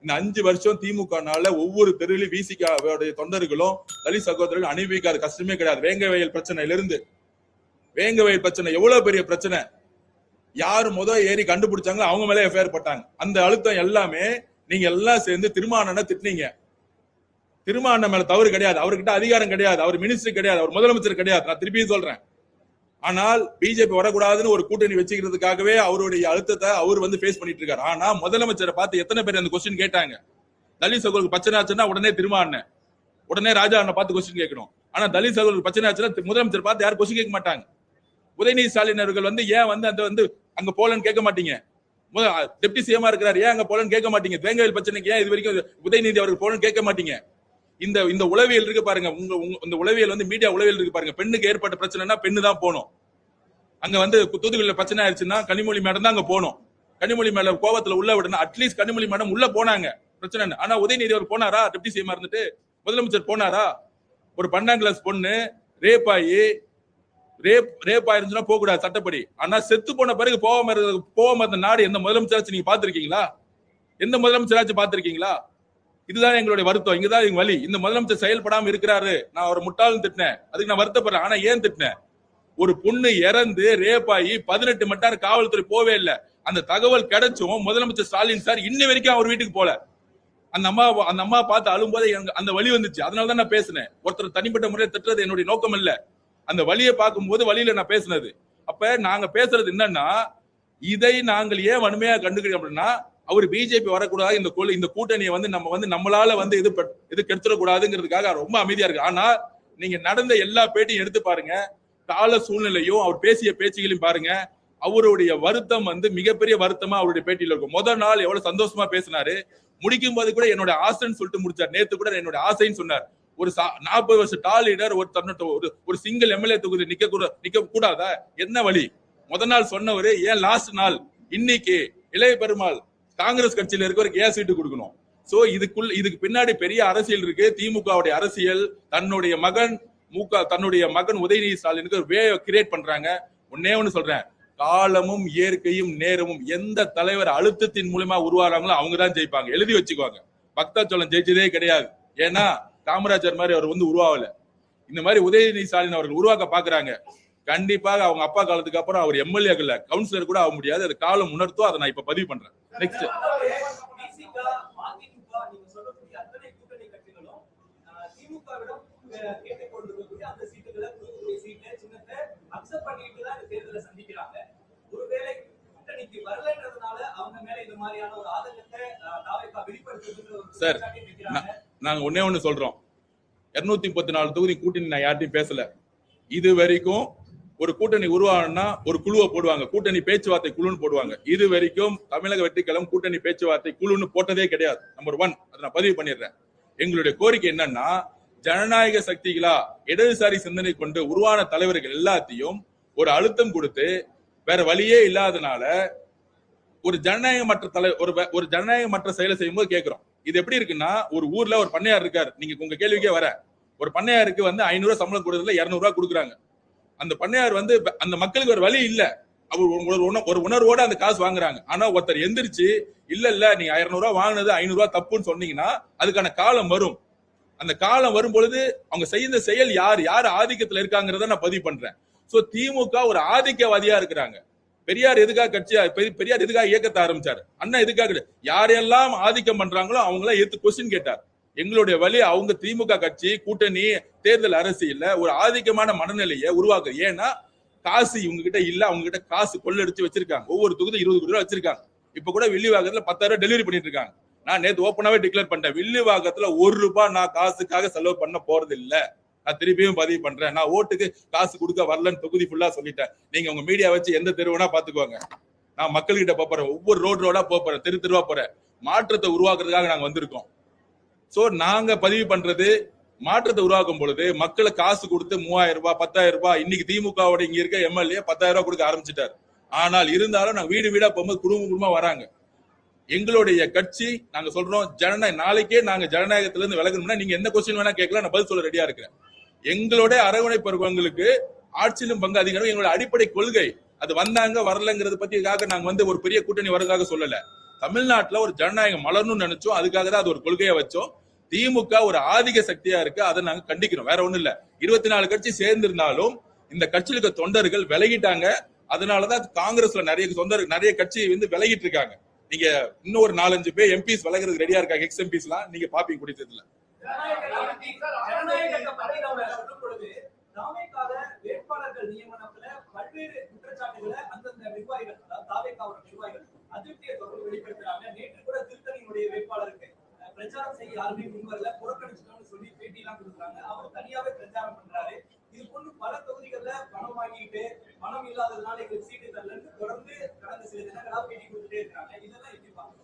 இந்த 5 வருஷம் திமுகனால ஒவ்வொரு தெருவிலும் பிசிகேவுடைய தொண்டர்களும் தலித் சகோதரர்கள் அனுபவிக்காத கஷ்டமே கிடையாது. வேங்கவயல் பிரச்சனையிலிருந்து, வேங்கவயல் பிரச்சனை எவ்வளவு பெரிய பிரச்சனை, யாரு ஏறி கண்டுபிடிச்சாங்களோ அவங்க மேல எஃப்ஐஆர் போட்டாங்க. அந்த அழுத்தம் எல்லாமே நீங்க எல்லாம் சேர்ந்து திருமாவளவனை திட்டினீங்க. திருமாவளவன் மேல தவறு கிடையாது, அவர்கிட்ட அதிகாரம் கிடையாது, அவர் மினிஸ்டர் கிடையாது, அவர் முதலமைச்சர் கிடையாது. நான் திருப்பியும் சொல்றேன். ஆனால் பிஜேபி வரக்கூடாதுன்னு ஒரு கூட்டணி வச்சுக்கிறதுக்காகவே அவருடைய அழுத்தத்தை அவர் வந்து ஃபேஸ் பண்ணிட்டு இருக்காரு. ஆனா முதலமைச்சரை பார்த்து எத்தனை பேர் அந்த கொஸ்டின் கேட்டாங்க? தலித் சகோதரருக்கு பிரச்சனை ஆச்சுன்னா உடனே திருமாவளவன், உடனே ராஜா அண்ணன் பார்த்து கொஸ்டின் கேட்கணும். ஆனா தலித் சகோதரருக்கு பிரச்சனை ஆச்சுன்னா முதலமைச்சர் பார்த்து யாரும் கொஸ்டின் கேட்க மாட்டாங்க. உதயநிதி ஸ்டாலின் அவர்கள் வந்து ஏன் வந்து அங்க போலன்னு கேட்க மாட்டீங்க? டெப்டி சிஎம்மா இருக்கிறார், ஏன் அங்க போலன்னு கேட்க மாட்டீங்க? வேங்கவேல் பிரச்சனைக்கு ஏன் இது வரைக்கும் உதயநிதி அவர்கள் போலன்னு கேட்க மாட்டீங்க? இந்த உளவியல் இருக்கு பாருங்க, இந்த உளவியல் வந்து மீடியா உளவியல் இருக்கு பாருங்க. பெண்ணுக்கு ஏற்பட்ட பிரச்சனைனா பெண்ணு தான் போகணும். அங்க வந்து தூத்துக்குடியில பிரச்சனை ஆயிடுச்சுன்னா கனிமொழி மேடம் தான் அங்க போகணும். கனிமொழி மேல கோபத்துல உள்ள விடணும். அட்லீஸ்ட் கனிமொழி மேடம் உள்ள போனாங்க, பிரச்சனை. ஆனா உதயநிதி அவர் போனாரா? டெப்டி சிஎம்மா இருந்துட்டு முதலமைச்சர் போனாரா? ஒரு 12ஆம் கிளாஸ் பொண்ணு ரேப் ஆயிருந்துச்சுன்னா போக கூடாது சட்டப்படி. ஆனா செத்து போன பிறகு போகாம இருந்த நாடு எந்த முதலமைச்சராச்சும் நீங்க பாத்திருக்கீங்களா? எந்த முதலமைச்சராச்சும் பாத்திருக்கீங்களா? இதுதான் எங்களுடைய வருத்தம், இங்கதான் எங்க வலி. இந்த முதலமைச்சர் செயல்படாம இருக்கிறாரு. நான் அவர் முட்டாள்னு திட்டினேன், அதுக்கு நான் வருத்தப்படுறேன். ஆனா ஏன் திட்டினேன்? ஒரு பொண்ணு இறந்து ரேப் ஆகி 18 மணி நேரம் காவல்துறை போவே இல்லை. அந்த தகவல் கிடைச்சும் முதலமைச்சர் ஸ்டாலின் சார் இன்ன வரைக்கும் அவர் வீட்டுக்கு போல. அந்த அம்மா பார்த்து அழும்போது அந்த வலி வந்துச்சு. அதனாலதான் நான் பேசினேன். ஒருத்தர் தனிப்பட்ட முறையில் திட்டுறது என்னுடைய நோக்கம் இல்ல. அந்த வலியை பார்க்கும்போது வழியில நான் பேசினது. அப்ப நாங்க பேசுறது என்னன்னா, இதை நாங்கள் ஏன் வன்மையா கண்டுக்கிறோம் அப்படின்னா, அவர் பிஜேபி வரக்கூடாது, இந்த கூட்டணியை வந்து நம்மளால வந்து இது கெடுத்துடக்கூடாதுங்கிறதுக்காக ரொம்ப அமைதியா இருக்கு. ஆனா நீங்க நடந்த எல்லா பேட்டியும் எடுத்து பாருங்க, கால சூழ்நிலையும் அவர் பேசிய பேச்சுகளையும் பாருங்க, அவருடைய வருத்தம் வந்து மிகப்பெரிய வருத்தமா அவருடைய பேட்டியில இருக்கும். முதல் நாள் எவ்வளவு சந்தோஷமா பேசினாரு, முடிக்கும் போது கூட என்னோட ஆசைன்னு சொல்லிட்டு முடிச்சார். நேத்து கூட என்னோட ஆசைன்னு சொன்னார். ஒரு 40 வருஷ டால் லீடர் ஒரு சிங்கிள் எம்எல்ஏ தொகுதி நிக்க கூடாதா? என்ன வழி? முதல் நாள் சொன்னவரு ஏன் லாஸ்ட் நாள் இன்னைக்கு இளைய பெருமாள் காங்கிரஸ் கட்சியில இருக்கவருக்கு ஏன் சீட்டு கொடுக்கணும்? சோ இதுக்கு பின்னாடி பெரிய அரசியல் இருக்கு. திமுகவுடைய அரசியல் தன்னுடைய மகன் உதயநிதி ஸ்டாலினுக்கு வே கிரியேட் பண்றாங்க. ஒன்னே ஒண்ணு சொல்றேன், காலமும் இயற்கையும் நேரமும் எந்த தலைவர் அழுத்தத்தின் மூலமா உருவாறாங்களோ அவங்கதான் ஜெயிப்பாங்க. எழுதி வச்சுக்குவாங்க. பக்தாச்சோளம் ஜெயிச்சதே கிடையாது. ஏன்னா காமராஜர் மாதிரி அவர் வந்து உருவாகல. இந்த மாதிரி உதயநிதி ஸ்டாலின் அவர்கள் உருவாக்க பாக்குறாங்க. கண்டிப்பாக அவங்க அப்பா காலத்துக்கு அப்புறம் அவர் எம்எல்ஏ கவுன்சிலர் கூட ஆக முடியாது. அது காலம் உணர்த்தோ. அதை நான் இப்ப பதிவு பண்றேன். நெக்ஸ்ட் சார், நாங்க ஒன்னே ஒண்ணு சொல்றோம். 234 தொகுதி கூட்டணி நான் யார்ட்டையும் பேசல. இது வரைக்கும் ஒரு கூட்டணி உருவானா ஒரு குழுவை போடுவாங்க, கூட்டணி பேச்சுவார்த்தை குழுன்னு போடுவாங்க. இது வரைக்கும் தமிழக வெற்றிக்கழகம் கூட்டணி பேச்சுவார்த்தை குழுன்னு போட்டதே கிடையாது. நம்பர் 1 அதை நான் பதிவு பண்ணிடுறேன். எங்களுடைய கோரிக்கை என்னன்னா, ஜனநாயக சக்திகளா இடதுசாரி சிந்தனை கொண்டு உருவான தலைவர்கள் எல்லாத்தையும் ஒரு அழுத்தம் கொடுத்து வேற வழியே இல்லாதனால ஒரு ஜனநாயகமற்ற செயலை செய்யும்போது கேட்கிறோம். இது எப்படி இருக்குன்னா, ஒரு ஊர்ல ஒரு பண்ணையார் இருக்காரு. நீங்க உங்க கேள்விக்கே வர, ஒரு பண்ணையாருக்கு வந்து 500 ரூபாய் சம்பளம் கொடுக்கறதுல 200 ரூபாய் கொடுக்குறாங்க. அந்த பண்ணையார் வந்து அந்த மக்களுக்கு ஒரு வழி இல்ல, அவர் ஒரு உணர்வோட அந்த காசு வாங்குறாங்க. ஆனா ஒருத்தர் எந்திரிச்சு இல்ல நீங்க 200 ரூபாய் வாங்கினது 500 ரூபாய் தப்புன்னு சொன்னீங்கன்னா அதுக்கான காலம் வரும். அந்த காலம் வரும் பொழுது அவங்க செய்த செயல் யார் ஆதிக்கத்துல இருக்காங்கிறத நான் பதிவு பண்றேன். சோ திமுக ஒரு ஆதிக்கவாதியா இருக்கிறாங்க. பெரியார் எதுக்காக கட்சியா பெரியார் எதுக்காக இயக்கத்தை ஆரம்பிச்சாரு? அண்ணா எதுக்காக யாரெல்லாம் ஆதிக்கம் பண்றாங்களோ அவங்கள எடுத்து கொஸ்டின் கேட்டார். எங்களுடைய வழி அவங்க திமுக கட்சி கூட்டணி தேர்தல் அரசியல்ல ஒரு ஆதிக்கமான மனநிலையை உருவாக்கு. ஏன்னா காசு இவங்க கிட்ட இல்ல, அவங்க கிட்ட காசு கொள்ளடிச்சு வச்சிருக்காங்க. ஒவ்வொரு தொகுதி 20 கோடி ரூபாய் வச்சிருக்காங்க. இப்ப கூட வில்லிவாக்கத்துல 10,000 ரூபாய் டெலிவரி பண்ணிட்டு இருக்காங்க. நான் நேத்து ஓப்பனாவே டிக்ளேர் பண்ணிட்டேன், வில்லிவாக்கத்துல 1 ரூபாய் நான் காசுக்காக செலவு பண்ண போறது இல்ல. நான் திருப்பியும் பதிவு பண்றேன். நான் ஓட்டுக்கு காசு கொடுக்க வரலன்னு தொகுதி ஃபுல்லா சொல்லிட்டேன். நீங்க உங்க மீடியா வச்சு எந்த தெருவுனா பாத்துக்கோங்க. நான் மக்கள்கிட்ட போறேன், ஒவ்வொரு ரோடா போறேன், தெருவா போறேன். மாற்றத்தை உருவாக்குறதுக்காக நாங்க வந்திருக்கோம். சோ நாங்க பதிவு பண்றது, மாற்றத்தை உருவாக்கும் பொழுது மக்களை காசு கொடுத்து 3000 ரூபாய் 10,000 ரூபாய், இன்னைக்கு திமுகவோட இங்க இருக்க எம்எல்ஏ 10,000 ரூபாய் கொடுக்க ஆரம்பிச்சிட்டாரு. ஆனால் இருந்தாலும் நாங்க வீடு வீடா போகும்போது குடும்பமா வராங்க. எங்களுடைய கட்சி நாங்க சொல்றோம், நாளைக்கே நாங்க ஜனநாயகத்துல இருந்து விலகணும்னா நீங்க எந்த கொஸ்டின் வேணா கேட்கலாம், நான் பதில் சொல்ல ரெடியா இருக்கிறேன். எங்களுடைய அரவணைப்பவங்களுக்கு ஆட்சியிலும் பங்கு அதிகாரம் எங்களுடைய அடிப்படை கொள்கை. அது வந்தாங்க வரலங்கிறது பத்திக்காக நாங்க வந்து ஒரு பெரிய கூட்டணி வரதுக்காக சொல்லல. தமிழ்நாட்டுல ஒரு ஜனநாயகம் மலரணும்னு நினைச்சோம். அதுக்காக தான் அது ஒரு கொள்கையை வச்சோம். திமுக ஒரு ஆதிக்க சக்தியா இருக்கு, அதை நாங்க கண்டிக்கிறோம். வேற ஒண்ணும் இல்ல. 24 கட்சி சேர்ந்திருந்தாலும் இந்த கட்சியில் இருக்க தொண்டர்கள் விலகிட்டாங்க. அதனாலதான் காங்கிரஸ்ல நிறைய கட்சி வந்து விலகிட்டு இருக்காங்க. நீங்க இன்னும் ஒரு 4-5 பேர் எம்பிஸ் விலகிறதுக்கு ரெடியா இருக்காங்க. எக்ஸ் எம்பிஸ் எல்லாம் நீங்க பாப்பீங்க குடித்ததுல. வேட்பாளர்கள் நியமனத்துல பல்வேறு குற்றச்சாட்டுகளை அந்தந்த நிர்வாகிகள், அதாவது தாவேகாவோட நிர்வாகிகள் அதிருப்தியை தொடர்ந்து வெளிப்படுத்துறாங்க. நேற்று கூட திருத்தணியினுடைய வேட்பாளருக்கு பிரச்சாரம் செய்ய யாருமே முன்வரல, புறக்கணிச்சிட்டோம்னு சொல்லி பேட்டி எல்லாம் கொடுக்குறாங்க. அவர் தனியாவே பிரச்சாரம் பண்றாரு. இது போன்று பல தொகுதிகள்ல பணம் வாங்கிட்டு பணம் இல்லாததுனால எங்களுக்கு சீட்டு தரலன்னு தொடர்ந்து கடந்த சில தினங்களா பேட்டி கொடுத்துட்டே இருக்காங்க. இதெல்லாம் எப்படி பாருங்க?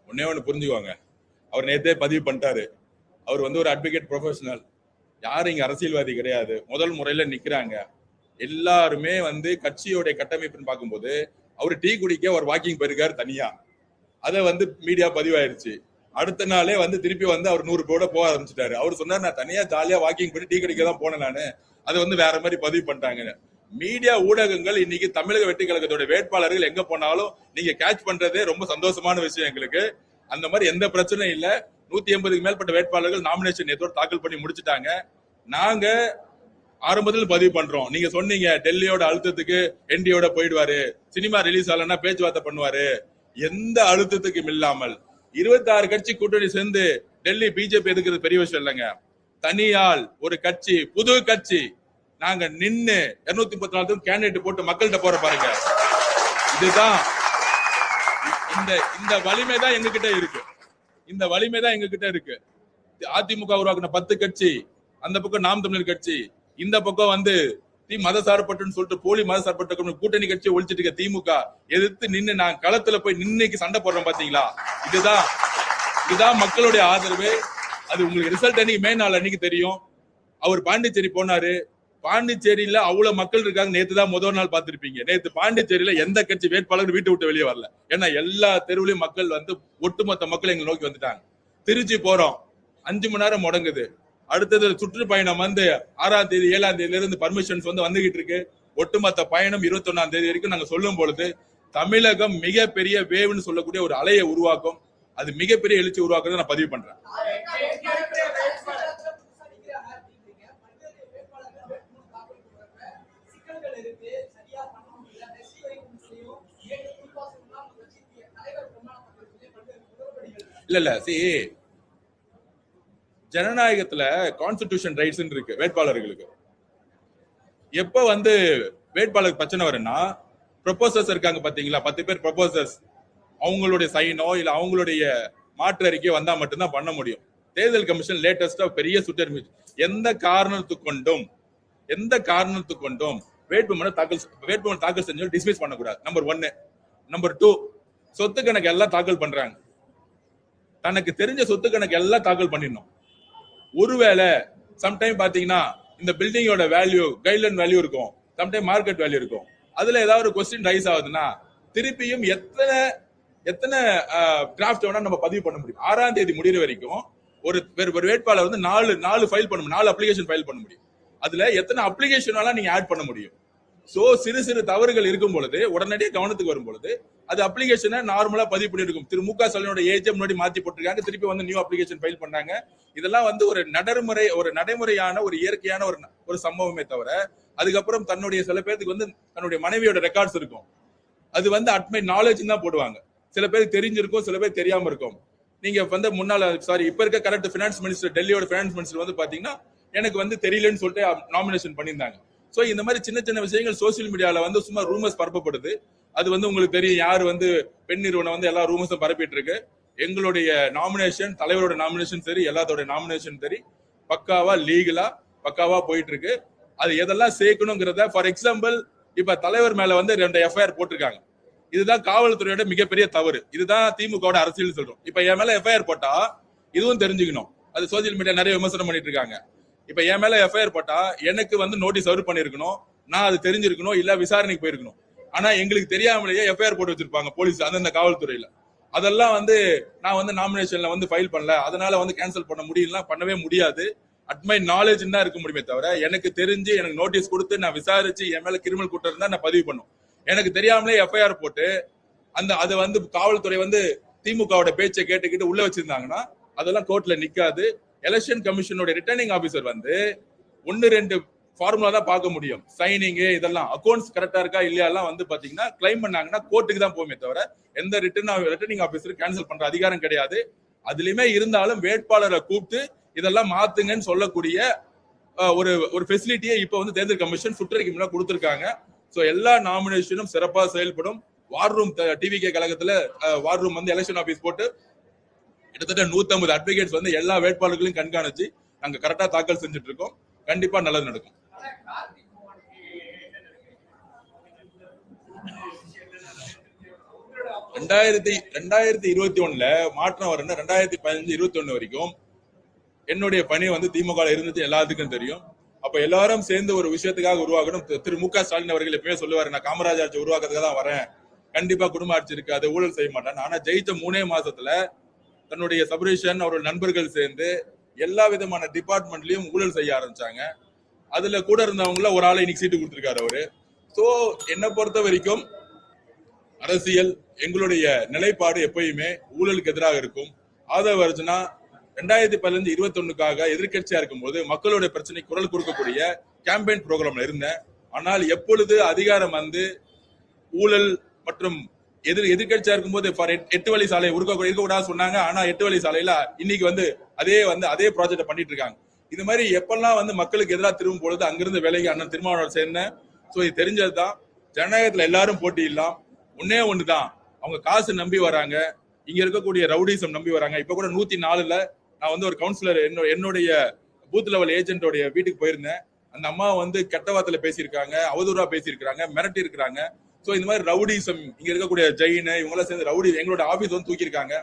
ஒன்னே ஒண்ணு புரிஞ்சுக்குவாங்க. அவர் நேத்தே பதிவு பண்ணிட்டாரு. அவர் வந்து ஒரு அட்வொகேட் ப்ரொஃபஷனல். யாரும் இங்க அரசியல்வாதி கிடையாது. முதல் முறையில நிக்கிறாங்க. எல்லாருமே வந்து கட்சியோட கட்டமைப்புன்னு பார்க்கும்போது அவர் டீ குடிக்க ஒரு வாக்கிங் போயிருக்காரு தனியா. அதை வந்து மீடியா பதிவாயிருச்சு. அடுத்த நாளே வந்து திருப்பி வந்து அவர் 100 பேரோட போக ஆரம்பிச்சிட்டாரு. அவர் சொன்னார், நான் தனியா ஜாலியா வாக்கிங் பண்ணி டீ குடிக்க தான் போனேன் நானு. அதை வந்து வேற மாதிரி பதிவு பண்ணிட்டாங்க. மீடியா ஊடகங்கள் இன்னைக்கு தமிழக வெற்றி கழகத்தோட வேட்பாளர்கள் எங்க போனாலும் நீங்க கேட்ச் பண்றதே ரொம்ப சந்தோஷமான விஷயம் எங்களுக்கு. அந்த மாதிரி எந்த பிரச்சனையும் இல்ல. 180க்கு மேற்பட்ட வேட்பாளர்கள் நாமினேஷன் நேத்தோட தாக்கல் பண்ணி முடிச்சுட்டாங்க. நாங்க ஆரம்பத்தில் பதிவு பண்றோம். நீங்க சொன்னீங்க டெல்லியோட அழுத்தத்துக்கு என்டியோட போயிடுவாரு, சினிமா ரிலீஸ் ஆகலன்னா பேச்சுவார்த்தை பண்ணுவாரு. எந்த அழுத்தத்துக்கும் இல்லாமல் 26 கட்சி கூட்டணி சேர்ந்து டெல்லி பிஜேபி எதுக்குறது பெரிய விஷயம் இல்லைங்க. தனியால் ஒரு கட்சி, புது கட்சி, நாங்க நின்னு 234 கேண்டிடேட் போட்டு மக்கள்கிட்ட போற பாருங்க. இதுதான் இந்த வலிமை தான் எங்க கிட்ட இருக்கு. இந்த வலிமை தான் எங்க கிட்ட இருக்கு. அதிமுக உருவாக்குன 10 கட்சி, அந்த பக்கம் நாம் தமிழர் கட்சி, இந்த பக்கம் வந்து மத சார்பட்டுன்னு சொல்லிட்டு போலி மத சார்பட்ட கூட்டணி கட்சியை ஒழிச்சிட்டு இருக்க திமுக எதிர்த்து நின்று நான் களத்துல போய் நின்னைக்கு சண்டை போடுறோம் பாத்தீங்களா? இதுதான் மக்களுடைய ஆதரவு. அது உங்களுக்கு ரிசல்ட் அன்னைக்கு மே நாள் அன்னைக்கு தெரியும். அவர் பாண்டிச்சேரி போனாரு. பாண்டிச்சேரியில அவ்வளவு மக்கள் இருக்காங்க. நேத்து தான் முதல் நாள் பார்த்திருப்பீங்க. நேத்து பாண்டிச்சேரியில எந்த கட்சி வேட்பாளர் வீட்டை விட்டு வெளியே வரல. ஏன்னா எல்லா தெருவுலயும் மக்கள் வந்து ஒட்டுமொத்த மக்கள் எங்களை நோக்கி வந்துட்டாங்க. திருச்சி போறோம், 5 மணி நேரம் முடங்குது. அடுத்தது சுற்றுப்பயணம் வந்து 6ஆம் தேதி 7ஆம் தேதியில இருந்து பர்மிஷன்ஸ் வந்து வந்துகிட்டு இருக்கு. ஒட்டுமொத்த பயணம் 21ஆம் தேதி வரைக்கும் நாங்க சொல்லும் பொழுது தமிழகம் மிகப்பெரிய வேவ்னு சொல்லக்கூடிய ஒரு அலையை உருவாக்கும். அது மிகப்பெரிய எழுச்சி உருவாக்குறதை நான் பதிவு பண்றேன். இல்ல ஜனநாயகத்துல கான்ஸ்டிடியூஷன் ரைட்ஸ் இருக்கு வேட்பாளர்களுக்கு. எப்ப வந்து வேட்பாளருக்கு பிரச்சனை வரும்னா, ப்ரொபோசர்ஸ் இருக்காங்க பாத்தீங்களா, 10 பேர் ப்ரொபோசர்ஸ், அவங்களுடைய சைனோ இல்ல அவங்களுடைய மாற்று அறிக்கை வந்தா மட்டும்தான் பண்ண முடியும். தேர்தல் கமிஷன் லேட்டஸ்டா பெரிய சுற்றறிக்கை, எந்த காரணத்துக்கு கொண்டும் வேட்புமனு தாக்கல் செஞ்சு டிஸ்மிஸ் பண்ணக்கூடாது. நம்பர் 1. நம்பர் 2, சொத்து கணக்கு எல்லாம் தாக்கல் பண்றாங்க, தனக்கு தெரிஞ்ச சொத்து கணக்கு எல்லாம் தாக்கல் பண்ணிடணும். ஒருவேளை சம்டைம் பாத்தீங்கன்னா இந்த பில்டிங்கோட வேல்யூ கைட்லைன் வேல்யூ இருக்கும், சம்டைம் மார்க்கெட் வேல்யூ இருக்கும், அதுல ஏதாவது ஒரு கொஸ்டின் ரைஸ் ஆகுதுன்னா திருப்பியும் எத்தனை டிராஃப்ட் வேணா நம்ம பதிவு பண்ண முடியும். 6ஆம் தேதி முடிகிற வரைக்கும் ஒரு வேட்பாளர் வந்து 4 ஃபைல் பண்ண முடியும், 4 அப்ளிகேஷன் ஃபைல் பண்ண முடியும். அதுல எத்தனை அப்ளிகேஷன் வேணா நீங்க ஆட் பண்ண முடியும். சோ சிறு தவறுகள் இருக்கும் பொழுது உடனடியாக கவனத்துக்கு வரும் பொழுது அது அப்ளிகேஷனை நார்மலா பதிவு பண்ணிருக்கும். திரு மு க ஸ்டாலினோட ஏஜ் முன்னாடி மாத்தி போட்டிருக்காங்க, திருப்பி வந்து நியூ அப்ளிகேஷன் ஃபைல் பண்ணாங்க. இதெல்லாம் வந்து ஒரு நடைமுறையான ஒரு இயற்கையான ஒரு சம்பவமே தவிர, அதுக்கப்புறம் தன்னுடைய சில பேருக்கு வந்து தன்னுடைய மனைவியோட ரெக்கார்ட்ஸ் இருக்கும், அது வந்து அட்மை நாலேஜ் தான் போடுவாங்க. சில பேருக்கு தெரிஞ்சிருக்கும், சில பேர் தெரியாம இருக்கும். நீங்க வந்து இப்ப இருக்க கரெக்ட் பினான்ஸ் மினிஸ்டர், டெல்லியோட பினான்ஸ் மினிஸ்டர் வந்து பாத்தீங்கன்னா எனக்கு வந்து தெரியலன்னு சொல்லிட்டு நாமினேஷன் பண்ணியிருந்தாங்க. சோ இந்த மாதிரி சின்ன விஷயங்கள் சோசியல் மீடியால வந்து சும்மா ரூமர்ஸ் பரப்பப்படுது. அது வந்து உங்களுக்கு தெரியும், யாரு வந்து பெண் நிறுவனம் வந்து எல்லா ரூமர்ஸும் பரப்பிட்டு இருக்கு. எங்களுடைய நாமினேஷன், தலைவரோட நாமினேஷன் சரி, எல்லாத்தோட நாமினேஷன் சரி, பக்காவா லீகலா பக்காவா போயிட்டு இருக்கு. அது எதெல்லாம் சேர்க்கணுங்கிறத, ஃபார் எக்ஸாம்பிள் இப்ப தலைவர் மேல வந்து 2 எஃப்ஐஆர் போட்டிருக்காங்க. இதுதான் காவல்துறையோட மிகப்பெரிய தவறு. இதுதான் திமுகவோட அரசியல் சொல்றோம். இப்ப என் மேல எஃப்ஐஆர் போட்டா இதுவும் தெரிஞ்சுக்கணும். அது சோசியல் மீடியா நிறைய விமர்சனம் பண்ணிட்டு இருக்காங்க. இப்ப என் மேல எஃப்ஐஆர் போட்டா எனக்கு வந்து நோட்டீஸ் சர்வ் பண்ணிருக்கணும், நான் அது தெரிஞ்சிருக்கணும், இல்ல விசாரணைக்கு போயிருக்கணும். ஆனா எங்களுக்கு தெரியாமலேயே எஃப்ஐஆர் போட்டு வச்சிருப்பாங்க போலீஸ், அந்தந்த காவல்துறையில. அதெல்லாம் வந்து நான் வந்து நாமினேஷன்ல வந்து ஃபைல் பண்ணல, அதனால வந்து கேன்சல் பண்ண முடியலாம், பண்ணவே முடியாது. அட் மை நாலேஜ் தான் இருக்க முடியுமே தவிர, எனக்கு தெரிஞ்சு எனக்கு நோட்டீஸ் கொடுத்து நான் விசாரிச்சு என் மேல கிரிமினல் குற்றம் இருந்தா நான் பதிவு பண்ணும். எனக்கு தெரியாமலே எஃப்ஐஆர் போட்டு அது வந்து காவல்துறை வந்து திமுகவோட பேச்சை கேட்டுக்கிட்டு உள்ள வச்சிருந்தாங்கன்னா அதெல்லாம் கோர்ட்ல நிக்காது. எலெக்ஷன் கமிஷனோட ரிட்டர்னிங் ஆபீசர் வந்து 1-2 ஃபார்முலா தான் பார்க்க முடியும். சைனிங், இதெல்லாம் அக்கௌண்ட்ஸ் கரெக்டா இருக்கா இல்லையா எல்லாம் வந்து பாத்தீங்கன்னா கிளைம் பண்ணாங்கன்னா கோர்ட்டுக்கு தான் போகுமே தவிர எந்த ரிட்டர்னிங் ஆபீசர் கேன்சல் பண்ற அதிகாரம் கிடையாது. அதுலயுமே இருந்தாலும் வேட்பாளரை கூப்பிட்டு இதெல்லாம் மாத்துங்கன்னு சொல்லக்கூடிய ஒரு ஃபெசிலிட்டியை இப்ப வந்து தேர்தல் கமிஷன் சுற்றறிக்கை மூலம் கொடுத்திருக்காங்க. சோ எல்லா நாமினேஷனும் சிறப்பா செயல்படும். வார் ரூம் டிவிகே கழகத்துல வார் ரூம் வந்து எலெக்ஷன் ஆபீஸ் போட்டு கிட்டத்தட்ட 150 அட்வொகேட்ஸ் வந்து எல்லா வேட்பாளர்களையும் கண்காணிச்சு நாங்க கரெக்டா தாக்கல் செஞ்சுட்டு இருக்கோம். கண்டிப்பா நல்லது நடக்கும். ரெண்டாயிரத்தி 21 மாற்றம் வரணும். 2015-21 வரைக்கும் என்னுடைய பணி வந்து திமுக இருந்துச்சு, எல்லாத்துக்கும் தெரியும். அப்ப எல்லாரும் சேர்ந்து ஒரு விஷயத்துக்காக உருவாக்கணும். திரு மு க ஸ்டாலின் அவர்கள் எப்பவுமே சொல்லுவாரு, நான் காமராஜ் ஆட்சி உருவாக்குறதுக்காக தான் வரேன், கண்டிப்பா குடும்ப ஆட்சி இருக்காது, ஊழல் செய்ய மாட்டேன். ஆனா ஜெயிச்ச 3 மாசத்துல தன்னுடைய சபரீஷன் அவரோட நண்பர்கள் சேர்ந்து எல்லா விதமான டிபார்ட்மெண்ட்லயும் ஊழல் செய்ய ஆரம்பிச்சாங்க. அதுல கூட இருந்தவங்கள ஒரு ஆளை இன்னைக்கு சீட்டு கொடுத்திருக்காரு அவரு. சோ என்னை பொறுத்த வரைக்கும் அரசியல் எங்களுடைய நிலைப்பாடு எப்பயுமே ஊழலுக்கு எதிராக இருக்கும். ஆதரவு அர்ஜுனா 2015-21க்காக எதிர்கட்சியா இருக்கும்போது மக்களுடைய பிரச்சனை குரல் கொடுக்கக்கூடிய கேம்பெயின் ப்ரோக்ராம்ல இருந்தேன். ஆனால் எப்பொழுது அதிகாரம் வந்து ஊழல் மற்றும் எதிர்கட்சியா இருக்கும்போது 8 வழி சாலை இருக்கக்கூடாது சொன்னாங்க. ஆனா 8 வழி சாலையில இன்னைக்கு வந்து அதே ப்ராஜெக்ட் பண்ணிட்டு இருக்காங்க. இது மாதிரி எப்பெல்லாம் வந்து மக்களுக்கு எதிராக திரும்பும் பொழுது அங்கிருந்து வேலைக்கு அண்ணன் திருமாவளவன் சேர்ந்தேன். சோ இது தெரிஞ்சதுதான். ஜனநாயகத்துல எல்லாரும் போட்டி இல்லாம், ஒன்னே ஒண்ணுதான், அவங்க காசு நம்பி வராங்க, இங்க இருக்கக்கூடிய ரவுடிசம் நம்பி வராங்க. இப்ப கூட 104ல நான் வந்து ஒரு கவுன்சிலர் என்னுடைய பூத் லெவல் ஏஜென்டோடைய வீட்டுக்கு போயிருந்தேன். அந்த அம்மா வந்து கெட்ட வார்த்தையில பேசியிருக்காங்க, அவதூறா பேசியிருக்காங்க, மிரட்டி இருக்கிறாங்க. சோ இந்த மாதிரி ரவுடிசம் இங்க இருக்கக்கூடிய ஜெயின் இவங்க எல்லாம் சேர்ந்து ரவுடி எங்களோட ஆபீஸ் வந்து தூக்கியிருக்காங்க.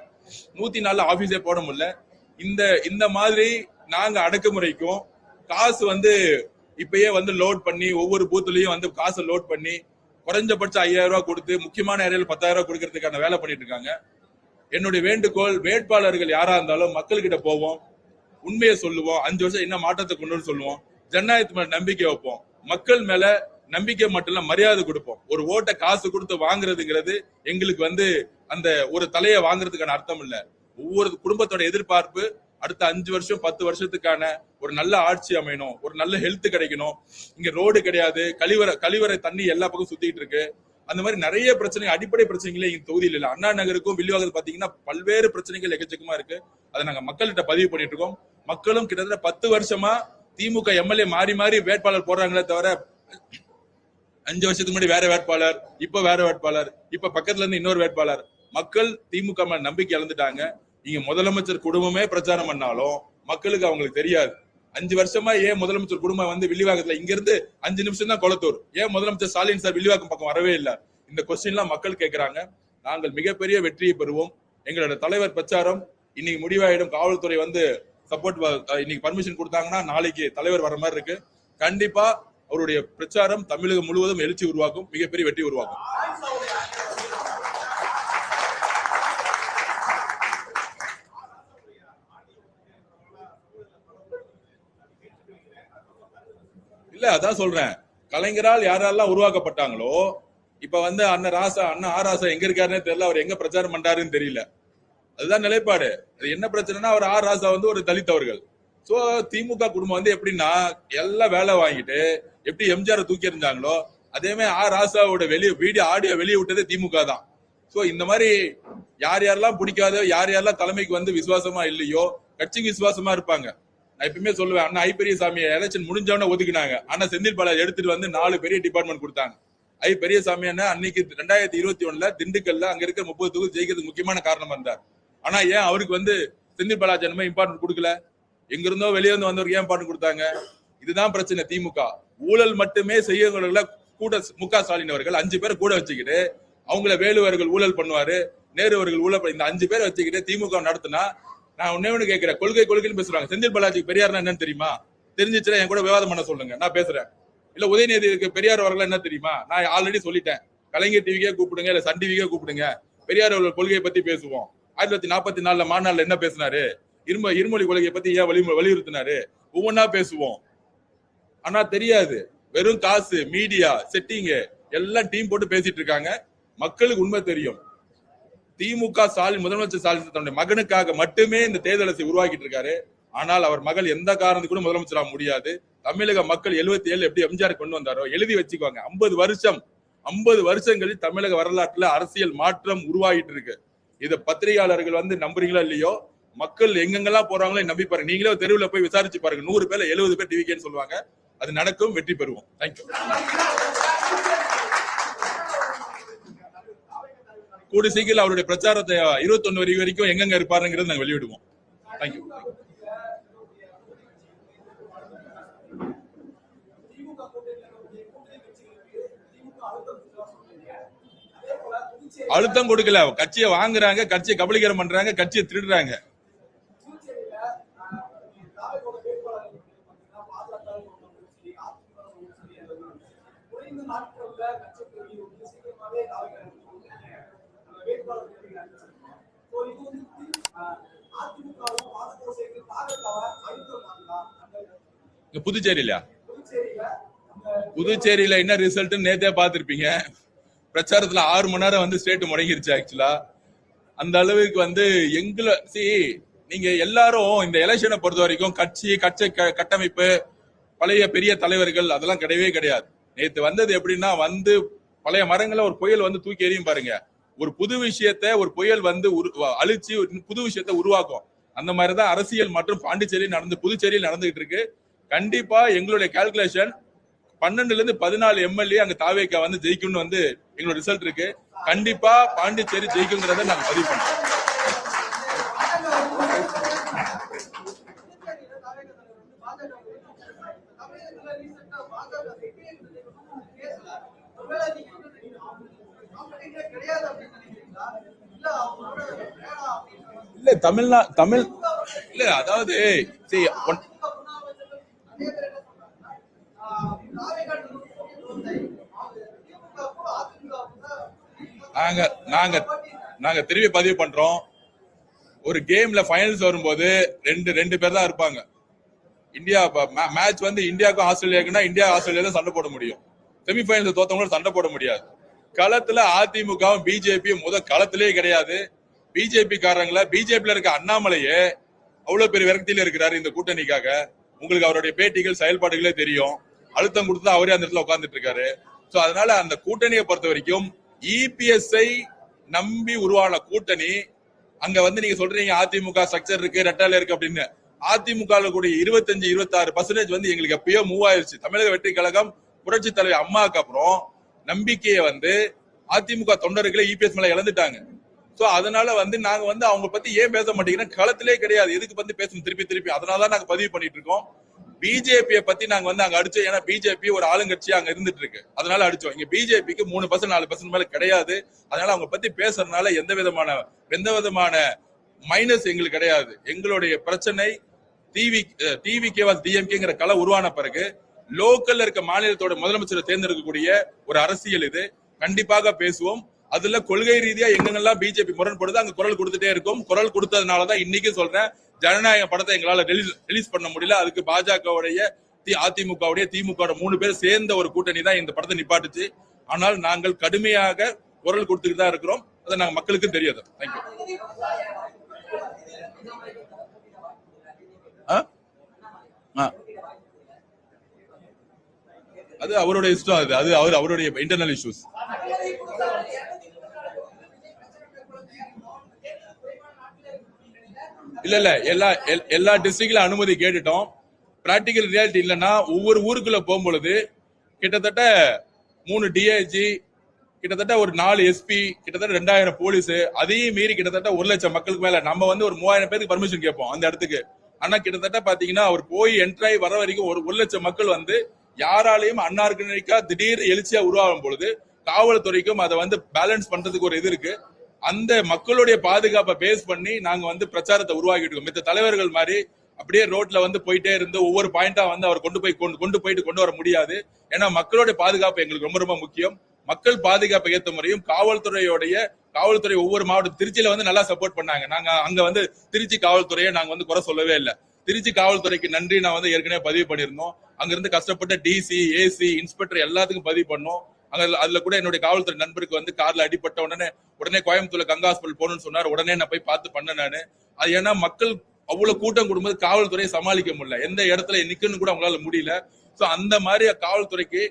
104ல ஆபீஸே போட முடியல. இந்த மாதிரி நாங்க அடக்குமுறைக்கும் காசு வந்து இப்பயே வந்து லோட் பண்ணி ஒவ்வொரு பூத்துலயும் வந்து காசை லோட் பண்ணி குறைஞ்சபட்சம் 5000 ரூபாய் கொடுத்து முக்கியமான ஏரியாவில் 10,000 ரூபாய் கொடுக்கறதுக்கான வேலை பண்ணிட்டு இருக்காங்க. என்னுடைய வேண்டுகோள், வேட்பாளர்கள் யாரா இருந்தாலும் மக்கள்கிட்ட போவோம், உண்மையை சொல்லுவோம், 5 வருஷம் என்ன மாற்றத்தை கொண்டு சொல்லுவோம், ஜனநாயகத்து மேல நம்பிக்கை வைப்போம், மக்கள் மேல நம்பிக்கை மட்டும் இல்ல மரியாதை கொடுப்போம். ஒரு ஓட்டை காசு கொடுத்து வாங்குறதுங்கிறது எங்களுக்கு வந்து அந்த ஒரு தலையை வாங்குறதுக்கான அர்த்தம் இல்ல. ஒவ்வொரு குடும்பத்தோட எதிர்பார்ப்பு அடுத்த 5 வருஷம் 10 வருஷத்துக்கான ஒரு நல்ல ஆட்சி அமையணும், ஒரு நல்ல ஹெல்த் கிடைக்கணும். இங்க ரோடு கிடையாது, கழிவறை தண்ணி எல்லா பக்கம் சுத்திட்டு இருக்கு. அந்த மாதிரி நிறைய பிரச்சனை, அடிப்படை பிரச்சனைகளே இந்த தொகுதியில் இல்ல. அண்ணா நகருக்கும் வில்லிவாக்கத்துக்கும் பாத்தீங்கன்னா பல்வேறு பிரச்சனைகள் எக்கச்சக்கமா இருக்கு. அதை நாங்க மக்கள்கிட்ட பதிவு பண்ணிட்டு இருக்கோம். மக்களும் கிட்டத்தட்ட 10 வருஷமா திமுக எம்எல்ஏ மாறி மாறி வேட்பாளர் போடுறாங்களே தவிர 5 வருஷத்துக்கு முன்னாடி வேற வேட்பாளர், இப்ப வேற வேட்பாளர், இப்ப பக்கத்துல இருந்து இன்னொரு வேட்பாளர். மக்கள் திமுக மேல நம்பிக்கை இழந்துட்டாங்க. நீங்க முதலமைச்சர் குடும்பமே பிரச்சாரம் பண்ணாலும் மக்களுக்கு அவங்களுக்கு தெரியாது. 5 வருஷமா ஏன் முதலமைச்சர் குடும்பம் வந்து வில்லிவாக்கத்துல இங்க இருந்து 5 நிமிஷம் தான் கொளத்தூர், ஏன் முதலமைச்சர் ஸ்டாலின் சார் வில்லிவாக்கம் பக்கம் வரவே இல்லை? இந்த கொஸ்டின் எல்லாம் மக்கள் கேட்கிறாங்க. நாங்கள் மிகப்பெரிய வெற்றியை பெறுவோம். எங்களோட தலைவர் பிரச்சாரம் இன்னைக்கு முடிவாயிடும். காவல்துறை வந்து சப்போர்ட் இன்னைக்கு பர்மிஷன் கொடுத்தாங்கன்னா நாளைக்கு தலைவர் வர மாதிரி இருக்கு. கண்டிப்பா அவருடைய பிரச்சாரம் தமிழகம் முழுவதும் எழுச்சி உருவாக்கும், மிகப்பெரிய வெற்றி உருவாக்கும். இல்ல அதான் சொல்றேன், கலைஞரால் யாரெல்லாம் உருவாக்கப்பட்டாங்களோ இப்ப வந்து அண்ணன் ஆர் ராசா எங்க இருக்காருன்னு தெரியல, அவர் எங்க பிரச்சாரம் பண்றாருன்னு தெரியல. அதுதான் நிலைப்பாடு. அது என்ன பிரச்சனைனா அவர் ஆர் ராசா வந்து ஒரு தலித் அவர்கள். சோ திமுக குடும்பம் வந்து எப்படின்னா எல்லாம் வேலை வாங்கிட்டு எப்படி எம்ஜிஆர் தூக்கி எறிஞ்சாங்களோ அதே மாதிரி ஆர் ராசாவோட வீடியோ ஆடியோ வெளியே விட்டதே திமுக தான். சோ இந்த மாதிரி யார் யாரெல்லாம் பிடிக்காதோ, யார் யாரெல்லாம் தலைமைக்கு வந்து விசுவாசமா இல்லையோ, கட்சிக்கு விசுவாசமா இருப்பாங்க. நான் எப்பவுமே சொல்லுவேன், அண்ணா பெரியசாமியை எலெக்ஷன் முடிஞ்சவன ஒதுக்கினாங்க. ஆனா செந்தில் பாலாஜி எடுத்துட்டு வந்து 4 பெரிய டிபார்ட்மெண்ட் கொடுத்தாங்க. பெரியசாமி அண்ணா அன்னைக்கு 2021 திண்டுக்கல்ல அங்க இருக்கிற 30 தொகுதி ஜெயிக்கிறதுக்கு முக்கியமான காரணம் இருந்தார். ஆனா ஏன் அவருக்கு வந்து செந்தில் பாலாஜி அண்ணா இம்பார்ட்டன்ட் கொடுக்கல? எங்க இருந்தோ வெளியே வந்து வந்தவருக்கு ஏன் இம்பார்ட்டன்ட் கொடுத்தாங்க? இதுதான் பிரச்சனை. திமுக ஊழல் மட்டுமே செய்யறவங்கள கூட முக ஸ்டாலின் அவர்கள் 5 பேரை கூட வச்சுக்கிட்டு அவங்கள வேலுவர்கள் ஊழல் பண்ணுவாரு, நேரு அவர்கள் ஊழல், இந்த 5 பேரை வச்சுக்கிட்டு திமுக நடத்தினா நான் ஒண்ணு கேட்கிறேன். கொள்கைன்னு பேசுறாங்க. செந்தில் பாலாஜிக்கு பெரியார்னா என்னன்னு தெரியுமா? தெரிஞ்சிச்சுன்னா என் கூட விவாதம் பண்ண சொல்லுங்க, நான் பேசுறேன். இல்ல உதயநிதிக்கு பெரியார் அவர்கள் என்ன தெரியுமா? நான் ஆல்ரெடி சொல்லிட்டேன். கலைஞர் டிவிக்கே கூப்பிடுங்க, இல்ல சன் டிவிக்கே கூப்பிடுங்க, பெரியார் அவர்கள் கொள்கையை பத்தி பேசுவோம். 1944 மாநாடுல என்ன பேசினாரு, இருமொழி கொள்கையை பத்தி ஏன் வலியுறுத்தினாரு, ஒவ்வொன்னா பேசுவோம். ஆனா தெரியாது. வெறும் காசு, மீடியா செட்டிங் எல்லாம் டீம் போட்டு பேசிட்டு இருக்காங்க. மக்களுக்கு உண்மை தெரியும். திமுக ஸ்டாலின், முதலமைச்சர் ஸ்டாலின் தன்னுடைய மகனுக்காக மட்டுமே இந்த தேர்தலை உருவாக்கிட்டு இருக்காரு. ஆனால் அவர் மகள் எந்த காரணத்துக்கு கூட முதலமைச்சராக முடியாது. தமிழக மக்கள் 77 எப்படி எம்ஜிஆர் கொண்டு வந்தாரோ எழுதி வச்சுக்குவாங்க. 50 வருஷங்களில் தமிழக வரலாற்றுல அரசியல் மாற்றம் உருவாகிட்டு இருக்கு. இத பத்திரிகையாளர்கள் வந்து நம்புறீங்களோ இல்லையோ, மக்கள் எங்கெங்கெல்லாம் போறாங்களோ நம்பி பாருங்க. நீங்களே தெருவில் போய் விசாரிச்சு பாருங்க. 100 பேர்ல 70 பேர் டிவிக்கேன்னு சொல்லுவாங்க. அது நடக்கும், வெற்றி பெறுவோம். தேங்க்யூ. கூடி சீக்கிரம் அவருடைய பிரச்சாரத்தை 21 வரைக்கும் எங்கெங்க இருப்பாருங்கிறது நாங்க வெளியிடுவோம். தேங்க்யூ. அழுத்தம் கொடுக்கல, கட்சியை வாங்குறாங்க, கட்சியை கபலீகரம் பண்றாங்க, கட்சியை திருடுறாங்க. புதுச்சேரியில என்ன ரிசல்ட் நேத்தே பாத்திருப்பீங்க. பிரச்சாரத்துல 6 மணி நேரம் வந்து ஸ்டேட் முடங்கிருச்சு. ஆக்சுவலா அந்த அளவுக்கு வந்து நீங்க எல்லாரும் இந்த எலெக்ஷனை பொறுத்த வரைக்கும் கட்சி கட்டமைப்பு, பழைய பெரிய தலைவர்கள் அதெல்லாம் கிடையவே கிடையாது. நேத்து வந்தது எப்படின்னா, வந்து பழைய மரங்களை ஒரு புயல் வந்து தூக்கி எறியும் பாருங்க. ஒரு புது விஷயத்த ஒரு புயல் வந்து அழிச்சு புது விஷயத்த உருவாக்கும். அந்த மாதிரிதான் அரசியல் மற்றும் பாண்டிச்சேரி புதுச்சேரியில் நடந்துகிட்டு இருக்கு. கண்டிப்பா எங்களுடைய கால்குலேஷன் 12ல இருந்து 14 எம்எல்ஏ அங்க தாவேக்கா வந்து ஜெயிக்கும்னு வந்து எங்களோட ரிசல்ட் இருக்கு. கண்டிப்பா பாண்டிச்சேரி ஜெயிக்குங்கிறத நாங்க பதிவு பண்றோம். இல்ல தமிழ் இல்ல, அதாவது நாங்க திரும்பி பதிவு பண்றோம். ஒரு கேம்ல ஃபைனல்ஸ் வரும்போது ரெண்டு பேர் தான் இருப்பாங்க. இந்தியா மேட்ச் வந்து இந்தியாவுக்கும் ஆஸ்திரேலியாவுக்குன்னா இந்தியா ஆஸ்திரேலியா தான் சண்டை போட முடியும். செமிஃபைனல்ஸ் தோத்தவங்களும் சண்டை போட முடியாது. களத்துல அதிமுகவும் பிஜேபியும் களத்திலே கிடையாது. பிஜேபி காரங்கள பிஜேபியில இருக்க அண்ணாமலையே அவ்வளவு பெரிய விரக்தியில இருக்கிறாரு இந்த கூட்டணிக்காக. உங்களுக்கு அவருடைய பேட்டிகள் செயல்பாடுகளே தெரியும். அழுத்தம் கொடுத்து அவரே அந்த இடத்துல உட்கார்ந்துட்டு இருக்காரு. சோ அதனால அந்த கூட்டணியை பொறுத்த வரைக்கும் இபிஎஸ்ஐ நம்பி உருவான கூட்டணி. அங்க வந்து நீங்க சொல்றீங்க அதிமுக ஸ்ட்ரக்சர் இருக்கு, ரெட்டால இருக்கு அப்படின்னு. அதிமுக கூடிய 25-26% வந்து எங்களுக்கு எப்பயோ மூவ் ஆயிருச்சு. தமிழக வெற்றி கழகம் புரட்சி தலைவர் அம்மாவுக்கு அப்புறம் நம்பிக்கையை வந்து அதிமுக தொண்டர்களை இபிஎஸ் மேல இழந்துட்டாங்க. சோ அதனால வந்து நாங்க வந்து அவங்க பத்தி ஏன் பேச மாட்டேங்கிறோம், களத்திலே கிடையாது. எதுக்கு வந்து பேசணும் திருப்பி அதனாலதான் நாங்க பதிவு பண்ணிட்டு இருக்கோம். பிஜேபியை பத்தி நாங்க வந்து அங்க அடிச்சோம். ஏன்னா பிஜேபி ஒரு ஆளுங்கட்சியா அங்க இருந்துட்டு இருக்கு, அதனால அடிச்சோம். இங்க பிஜேபிக்கு 3% 4% மேல கிடையாது. அதனால அவங்க பத்தி பேசுறதுனால எந்த விதமான மைனஸ் எங்களுக்கு கிடையாது. எங்களுடைய பிரச்சனை டிவிகேவா டிஎம்கேங்கிற கள உருவான பிறகு லோக்கல்ல இருக்க மாநிலத்தோட முதலமைச்சரை தேர்ந்தெடுக்கக்கூடிய ஒரு அரசியல் இது. கண்டிப்பாக பேசுவோம். அதுல கொள்கை ரீதியா எங்கெல்லாம் பிஜேபி முரண்படுது அங்க குரல் கொடுத்துட்டே இருக்கும். குரல் கொடுத்ததுனாலதான் இன்னைக்கு சொல்றேன், ஜனநாயக படத்தை எங்களால ரிலீஸ் பண்ண முடியல. அதுக்கு பாஜகவுடைய அதிமுகவுடைய திமுக 3 பேர் சேர்ந்த ஒரு கூட்டணி தான் இந்த படத்தை நிப்பாட்டுச்சு. ஆனால் நாங்கள் கடுமையாக குரல் கொடுத்துட்டு தான் இருக்கிறோம். அதை நாங்க மக்களுக்கும் தெரியாது. தேங்க்யூ. அது அவருடைய இஷ்டம். அது அவருடைய இன்டர்னல் இஷ்யூஸ். இல்ல எல்லா டிஸ்ட்ரிக்ட்ல அனுமதி கேட்டுட்டோம். பிராக்டிகல் ரியாலிட்டி இல்லைன்னா ஒவ்வொரு ஊருக்குள்ள போகும்பொழுது கிட்டத்தட்ட 3 டிஐஜி, கிட்டத்தட்ட ஒரு 4 எஸ்பி, கிட்டத்தட்ட 2000 போலீஸ், அதையும் மீறி கிட்டத்தட்ட 1 லட்சம் மக்களுக்கு மேல நம்ம வந்து ஒரு 3000 பேருக்கு பர்மிஷன் கேட்போம் அந்த இடத்துக்கு. ஆனா கிட்டத்தட்ட பாத்தீங்கன்னா அவர் போய் என்ட்ராய் வர வரைக்கும் ஒரு 1 லட்சம் மக்கள் வந்து யாராலையும் அன்னார்கனிக்கா திடீர் எழுச்சியா உருவாகும் பொழுது காவல்துறைக்கும் அதை வந்து பேலன்ஸ் பண்றதுக்கு ஒரு இது இருக்கு. அந்த மக்களுடைய பாதுகாப்பை பேஸ் பண்ணி நாங்க வந்து பிரச்சாரத்தை உருவாக்கிட்டு இருக்கோம். மித்த தலைவர்கள் மாதிரி அப்படியே ரோட்ல வந்து போயிட்டே இருந்து ஒவ்வொரு பாயிண்டா வந்து அவர் கொண்டு வர முடியாது. ஏன்னா மக்களுடைய பாதுகாப்பு எங்களுக்கு ரொம்ப ரொம்ப முக்கியம். மக்கள் பாதுகாப்பை ஏற்ற முறையும் காவல்துறை ஒவ்வொரு மாவட்டம் திருச்சியில வந்து நல்லா சப்போர்ட் பண்ணாங்க. நாங்க அங்க வந்து திருச்சி காவல்துறையை நாங்க வந்து குறை சொல்லவே இல்லை. திருச்சி காவல்துறைக்கு நன்றி நான் வந்து ஏற்கனவே பதிவு பண்ணியிருந்தோம். அங்க இருந்து கஷ்டப்பட்ட டிசி, ஏசி, இன்ஸ்பெக்டர் எல்லாத்துக்கும் பதிவு பண்ணோம். அதுல கூட என்னுடைய காவல்துறை நண்பருக்கு வந்து கார்ல அடிப்பட்ட உடனே கோயம்புத்தூர்ல கங்கா ஹாஸ்பிட்டல் போகணும்னு சொன்னார். உடனே நான் போய் பார்த்து பண்ணேன் நானு. அது ஏன்னா மக்கள் அவ்வளவு கூட்டம் கூடும்போது காவல்துறையை சமாளிக்க முடியல, எந்த இடத்துல நிக்கணும்னு கூட அவங்களால முடியல. சோ அந்த மாதிரி காவல்துறைக்கு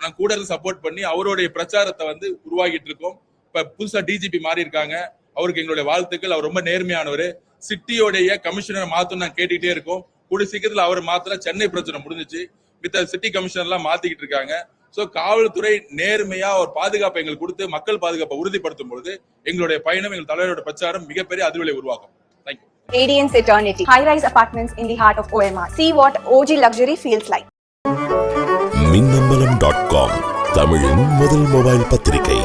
நான் கூட இருந்து சப்போர்ட் பண்ணி அவருடைய பிரச்சாரத்தை வந்து உருவாக்கிட்டு இருக்கோம். இப்ப புதுசா டிஜிபி மாறி இருக்காங்க, அவருக்கு எங்களுடைய வாழ்த்துக்கள். அவர் ரொம்ப நேர்மையானவர். சிட்டியோடைய கமிஷனரை மாத்தணும் நான் கேட்டுட்டே இருக்கோம். கூடிய சீக்கிரத்துல அவர் மாத்திர சென்னை பிரச்சனை முடிஞ்சிச்சு. மித்த சிட்டி கமிஷனர் எல்லாம் மாத்திக்கிட்டு இருக்காங்க. சோ காவல்துறை நேர்மையா ஒரு பாதுகாப்பை எங்களுக்கு கொடுத்து மக்கள் பாதுகாப்பை உறுதிப்படுத்தும் பொழுது எங்களுடைய பயணம், எங்கள் தலைவரோட பிரச்சாரம் மிகப்பெரிய அதிர்வலை உருவாக்கும். Thank you. Radiance Eternity. High-rise apartments in the heart of OMR. See what OG luxury feels like. மின்னம்பலம்.com தமிழின் முதல் மொபைல் பத்திரிகை.